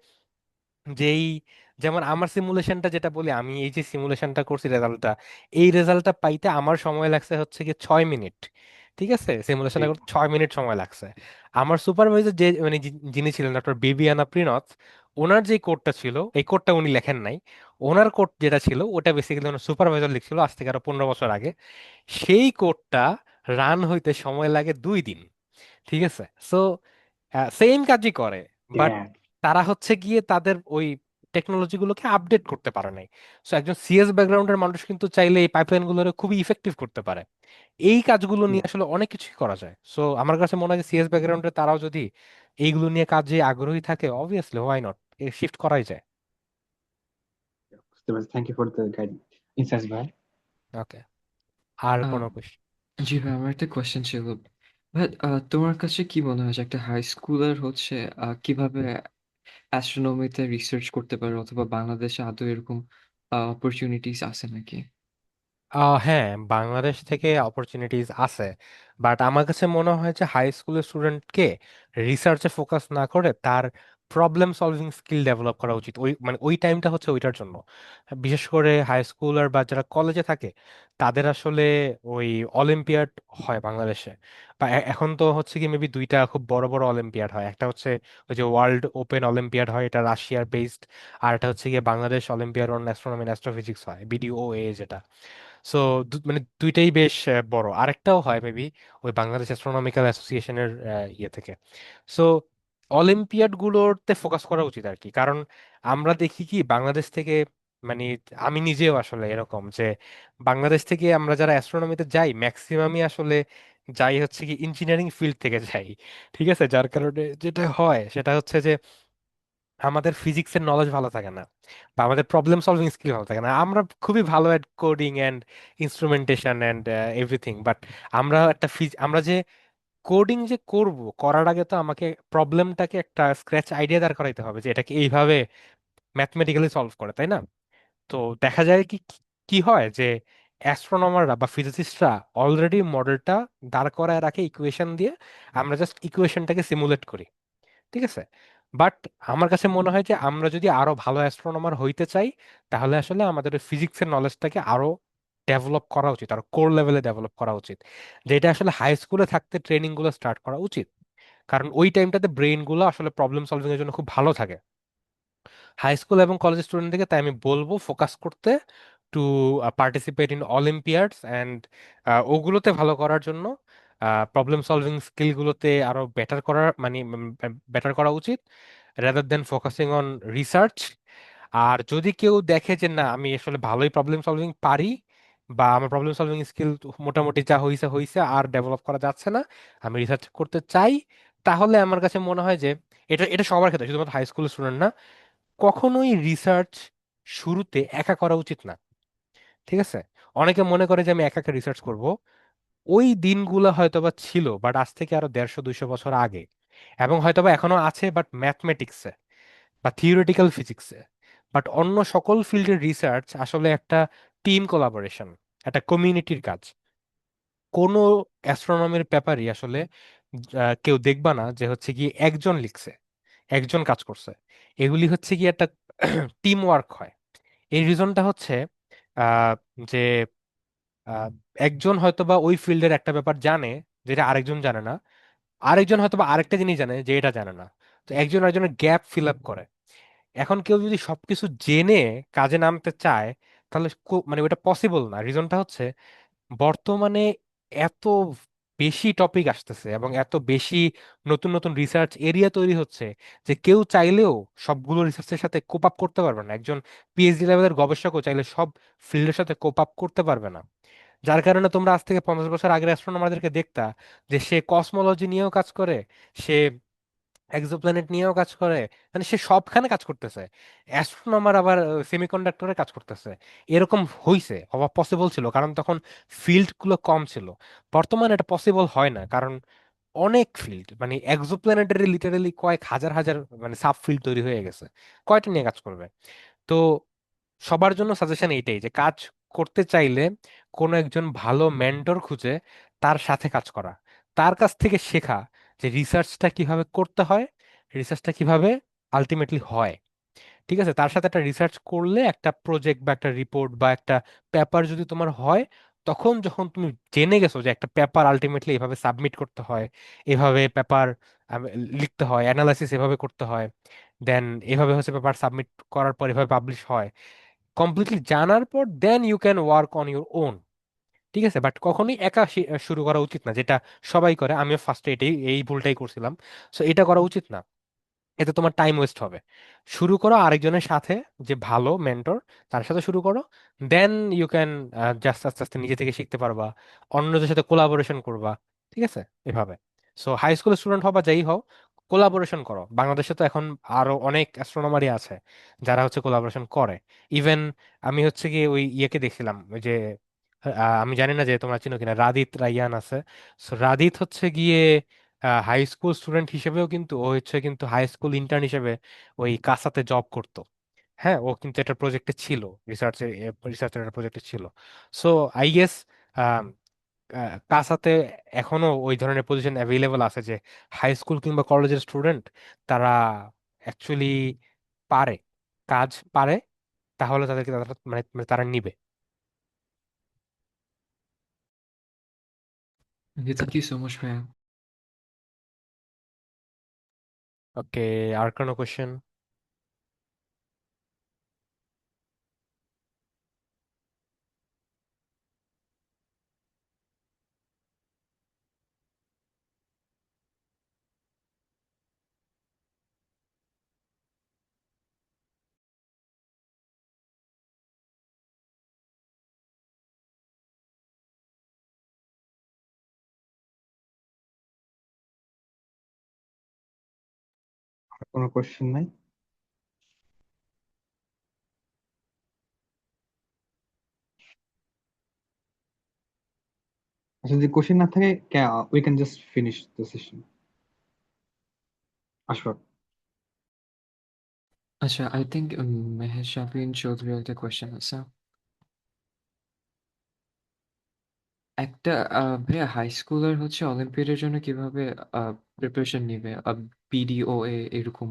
যেই যেমন আমার সিমুলেশনটা যেটা বলি, আমি এই যে সিমুলেশনটা করছি রেজাল্টটা, এই রেজাল্টটা পাইতে আমার সময় লাগছে হচ্ছে কি 6 মিনিট। ঠিক আছে, সিমুলেশনটা জি। করতে 6 মিনিট সময় লাগছে। আমার সুপারভাইজার যে মানে যিনি ছিলেন ডক্টর বিবিয়ানা প্রিনথ, ওনার যে কোডটা ছিল এই কোডটা উনি লেখেন নাই। ওনার কোড যেটা ছিল ওটা বেসিক্যালি ওনার সুপারভাইজার লিখছিল আজ থেকে আরো 15 বছর আগে। সেই কোডটা রান হইতে সময় লাগে 2 দিন। ঠিক আছে। সো সেম কাজই করে, বাট Yeah. তারা হচ্ছে গিয়ে তাদের ওই টেকনোলজি গুলোকে আপডেট করতে পারে নাই। সো একজন সিএস ব্যাকগ্রাউন্ডের মানুষ কিন্তু চাইলে এই পাইপলাইন গুলোরে খুবই ইফেক্টিভ করতে পারে। এই কাজগুলো নিয়ে Yeah. আসলে অনেক কিছুই করা যায়। সো আমার কাছে মনে হয় সিএস ব্যাকগ্রাউন্ডে তারাও যদি এইগুলো নিয়ে কাজে আগ্রহী থাকে, অবভিয়াসলি হোয়াই নট, শিফট করাই যায়। বুঝতে পারছি, thank you for the guide insights ভাই। ওকে, আর আহ, কোনো কোয়েশ্চেন? জি ভাই, আমার একটা কোয়েশ্চেন ছিল। ভাই, তোমার কাছে কি মনে হয় যে একটা হাই স্কুলার হচ্ছে কিভাবে অ্যাস্ট্রোনমিতে রিসার্চ করতে পারে, অথবা বাংলাদেশে আদৌ এরকম অপরচুনিটিস আছে নাকি? হ্যাঁ, বাংলাদেশ থেকে অপরচুনিটিজ আছে, বাট আমার কাছে মনে হয় যে হাই স্কুলের স্টুডেন্টকে রিসার্চে ফোকাস না করে তার প্রবলেম সলভিং স্কিল ডেভেলপ করা উচিত। ওই মানে ওই টাইমটা হচ্ছে ওইটার জন্য। বিশেষ করে হাই স্কুল আর বা যারা কলেজে থাকে তাদের আসলে ওই অলিম্পিয়াড হয় বাংলাদেশে, বা এখন তো হচ্ছে কি মেবি দুইটা খুব বড় বড় অলিম্পিয়াড হয়। একটা হচ্ছে ওই যে ওয়ার্ল্ড ওপেন অলিম্পিয়াড হয়, এটা রাশিয়ার বেসড। আর এটা হচ্ছে গিয়ে Bangladesh olympiad on astronomy and astrophysics হয়, বিডিওএ যেটা। সো মানে দুইটাই বেশ বড়। আরেকটাও হয় মেবি ওই বাংলাদেশ অ্যাস্ট্রোনমিক্যাল অ্যাসোসিয়েশনের ইয়ে থেকে। সো অলিম্পিয়াড গুলোতে ফোকাস করা উচিত আর কি। কারণ আমরা দেখি কি বাংলাদেশ থেকে, মানে আমি নিজেও আসলে এরকম যে বাংলাদেশ থেকে আমরা যারা অ্যাস্ট্রোনমিতে যাই ম্যাক্সিমামই আসলে যাই হচ্ছে কি ইঞ্জিনিয়ারিং ফিল্ড থেকে যাই। ঠিক আছে, যার কারণে যেটা হয় সেটা হচ্ছে যে আমাদের ফিজিক্সের নলেজ ভালো থাকে না, বা আমাদের প্রবলেম সলভিং স্কিল ভালো থাকে না। আমরা খুবই ভালো at coding and instrumentation and everything, but আমরা যে কোডিং যে করব, করার আগে তো আমাকে প্রবলেমটাকে একটা স্ক্র্যাচ আইডিয়া দাঁড় করাইতে হবে যে এটাকে এইভাবে ম্যাথমেটিক্যালি সলভ করে, তাই না? তো দেখা যায় কি কি হয় যে অ্যাস্ট্রোনমাররা বা ফিজিসিস্টরা অলরেডি মডেলটা দাঁড় করায় রাখে ইকুয়েশন দিয়ে, আমরা জাস্ট ইকুয়েশনটাকে সিমুলেট করি। ঠিক আছে, বাট আমার কাছে মনে হয় যে আমরা যদি আরো ভালো অ্যাস্ট্রোনমার হইতে চাই তাহলে আসলে আমাদের ফিজিক্সের নলেজটাকে আরো ডেভেলপ করা উচিত, আরো কোর লেভেলে ডেভেলপ করা উচিত, যেটা আসলে হাই স্কুলে থাকতে ট্রেনিং গুলো স্টার্ট করা উচিত। কারণ ওই টাইমটাতে ব্রেন গুলো আসলে প্রবলেম সলভিং এর জন্য খুব ভালো থাকে হাই স্কুল এবং কলেজ স্টুডেন্টদেরকে। তাই আমি বলবো ফোকাস করতে, টু পার্টিসিপেট ইন অলিম্পিয়াডস অ্যান্ড ওগুলোতে ভালো করার জন্য, প্রবলেম সলভিং স্কিলগুলোতে আরো বেটার করার মানে বেটার করা উচিত, rather than focusing on research. আর যদি কেউ দেখে যে না আমি আসলে ভালোই প্রবলেম সলভিং পারি, বা আমার প্রবলেম সলভিং স্কিল মোটামুটি যা হইছে হইছে আর ডেভেলপ করা যাচ্ছে না, আমি রিসার্চ করতে চাই, তাহলে আমার কাছে মনে হয় যে এটা এটা সবার ক্ষেত্রে, শুধুমাত্র হাই স্কুল স্টুডেন্ট না, কখনোই রিসার্চ শুরুতে একা করা উচিত না। ঠিক আছে, অনেকে মনে করে যে আমি একা একা রিসার্চ করব। ওই দিনগুলো হয়তোবা ছিল, বাট আজ থেকে আরো 150-200 বছর আগে, এবং হয়তোবা এখনো আছে, বাট ম্যাথমেটিক্সে বা থিওরিটিক্যাল ফিজিক্সে। বাট অন্য সকল ফিল্ডের রিসার্চ আসলে একটা টিম কোলাবোরেশন, একটা কমিউনিটির কাজ। কোনো অ্যাস্ট্রোনমির ব্যাপারই আসলে কেউ দেখবা না যে হচ্ছে কি একজন লিখছে, একজন কাজ করছে। এগুলি হচ্ছে কি একটা টিম ওয়ার্ক হয়। এই রিজনটা হচ্ছে আহ, যে আহ, একজন হয়তোবা ওই ফিল্ডের একটা ব্যাপার জানে যেটা আরেকজন জানে না, আরেকজন হয়তোবা আরেকটা জিনিস জানে যে এটা জানে না। তো একজন আরেকজনের গ্যাপ ফিল আপ করে। এখন কেউ যদি সবকিছু জেনে কাজে নামতে চায় তাহলে মানে ওটা পসিবল না। রিজনটা হচ্ছে বর্তমানে এত বেশি টপিক আসতেছে এবং এত বেশি নতুন নতুন রিসার্চ এরিয়া তৈরি হচ্ছে যে কেউ চাইলেও সবগুলো রিসার্চের সাথে কোপ আপ করতে পারবে না। একজন পিএইচডি লেভেলের গবেষকও চাইলে সব ফিল্ডের সাথে কোপ আপ করতে পারবে না। যার কারণে তোমরা আজ থেকে 50 বছর আগের অ্যাস্ট্রোনমারদেরকে দেখতা যে সে কসমোলজি নিয়েও কাজ করে, সে এক্সোপ্ল্যানেট নিয়েও কাজ করে, মানে সে সবখানে কাজ করতেছে। অ্যাস্ট্রোনমার আবার সেমিকন্ডাক্টরে কাজ করতেছে। এরকম হইছে, হওয়া পসিবল ছিল কারণ তখন ফিল্ড গুলো কম ছিল। বর্তমানে এটা পসিবল হয় না, কারণ অনেক ফিল্ড, মানে এক্সোপ্ল্যানেটারি লিটারালি কয়েক হাজার হাজার মানে সাব ফিল্ড তৈরি হয়ে গেছে। কয়টা নিয়ে কাজ করবে? তো সবার জন্য সাজেশন এইটাই যে কাজ করতে চাইলে কোনো একজন ভালো মেন্টর খুঁজে তার সাথে কাজ করা, তার কাছ থেকে শেখা যে রিসার্চটা কিভাবে করতে হয়, রিসার্চটা কিভাবে আলটিমেটলি হয়। ঠিক আছে, তার সাথে একটা রিসার্চ করলে একটা প্রজেক্ট বা একটা রিপোর্ট বা একটা পেপার যদি তোমার হয়, তখন যখন তুমি জেনে গেছো যে একটা পেপার আলটিমেটলি এভাবে সাবমিট করতে হয়, এভাবে পেপার লিখতে হয়, অ্যানালাইসিস এভাবে করতে হয়, দেন এভাবে হচ্ছে পেপার সাবমিট করার পর এভাবে পাবলিশ হয়, কমপ্লিটলি জানার পর then you can work on your own. ঠিক আছে, বাট কখনোই একা শুরু করা উচিত না, যেটা সবাই করে। আমিও ফার্স্টে এই ভুলটাই করছিলাম। সো এটা করা উচিত না, এতে তোমার টাইম ওয়েস্ট হবে। শুরু করো আরেকজনের সাথে, যে ভালো মেন্টর, তার সাথে শুরু করো। দেন ইউ ক্যান জাস্ট আস্তে আস্তে নিজে থেকে শিখতে পারবা, অন্যদের সাথে কোলাবোরেশন করবা। ঠিক আছে, এভাবে। সো হাই স্কুল স্টুডেন্ট হও বা যাই হও, কোলাবোরেশন করো। বাংলাদেশে তো এখন আরো অনেক অ্যাস্ট্রোনমারই আছে যারা হচ্ছে কোলাবোরেশন করে। ইভেন আমি হচ্ছে কি ওই ইয়েকে দেখছিলাম, ওই যে আমি জানি না যে তোমরা চিনো কিনা, রাদিত রাইয়ান আছে। সো রাদিত হচ্ছে গিয়ে হাই স্কুল স্টুডেন্ট হিসেবেও কিন্তু ও হচ্ছে কিন্তু হাই স্কুল ইন্টার্ন হিসেবে ওই কাসাতে জব করতো। হ্যাঁ, ও কিন্তু একটা প্রজেক্টে ছিল, রিসার্চের রিসার্চের একটা প্রজেক্টে ছিল। সো আই গেস কাসাতে এখনো ওই ধরনের পজিশন অ্যাভেলেবল আছে যে হাই স্কুল কিংবা কলেজের স্টুডেন্ট তারা অ্যাকচুয়ালি পারে, কাজ পারে, তাহলে তাদেরকে তারা মানে মানে তারা নিবে। Okay, thank you so much, man. ওকে, আর কোনো কোয়েশ্চেন? আর কোনো কোশ্চেন নাই? আচ্ছা, যদি কোশ্চেন না থাকে, we can just finish the session. Ashfaq. Asha, I think Mahesh Shafin Chaudhary একটা question আছে। একটা ভাইয়া হাই স্কুলের হচ্ছে অলিম্পিয়াডের জন্য কিভাবে প্রিপারেশন নিবে, বিডিওএ এরকম?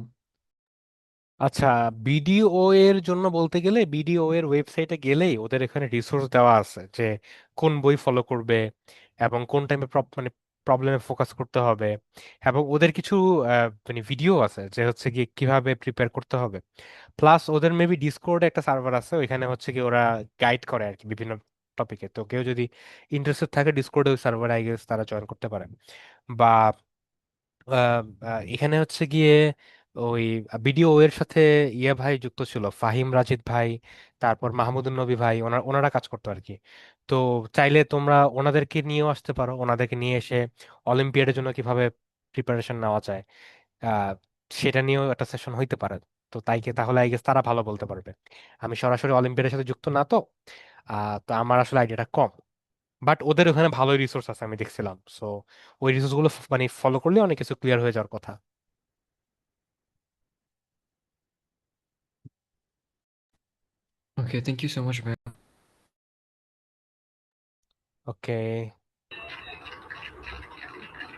আচ্ছা, বিডিও এর জন্য বলতে গেলে বিডিও এর ওয়েবসাইটে গেলেই ওদের এখানে রিসোর্স দেওয়া আছে যে কোন বই ফলো করবে এবং কোন টাইমে মানে প্রবলেমে ফোকাস করতে হবে, এবং ওদের কিছু মানে ভিডিও আছে যে হচ্ছে কি কিভাবে প্রিপেয়ার করতে হবে। প্লাস ওদের মেবি ডিসকর্ডে একটা সার্ভার আছে, ওইখানে হচ্ছে কি ওরা গাইড করে আর কি বিভিন্ন টপিকে। তো কেউ যদি ইন্টারেস্টেড থাকে ডিসকর্ডে ওই সার্ভারে আই গেস তারা জয়েন করতে পারে। বা এখানে হচ্ছে গিয়ে ওই বিডিও এর সাথে ইয়ে ভাই যুক্ত ছিল, ফাহিম রাজিদ ভাই, তারপর মাহমুদুল নবী ভাই, ওনারা কাজ করতো আর কি। তো চাইলে তোমরা ওনাদেরকে নিয়েও আসতে পারো, ওনাদেরকে নিয়ে এসে অলিম্পিয়াডের জন্য কিভাবে প্রিপারেশন নেওয়া যায় আহ সেটা নিয়েও একটা সেশন হইতে পারে। তো তাহলে আই গেস তারা ভালো বলতে পারবে। আমি সরাসরি অলিম্পিয়াডের সাথে যুক্ত না, তো তো আমার আসলে আইডিয়াটা কম। বাট ওদের ওখানে ভালোই রিসোর্স আছে আমি দেখছিলাম, সো ওই রিসোর্স গুলো মানে ফলো করলে অনেক কিছু ক্লিয়ার হয়ে যাওয়ার কথা। Okay, thank you so much, man. Okay.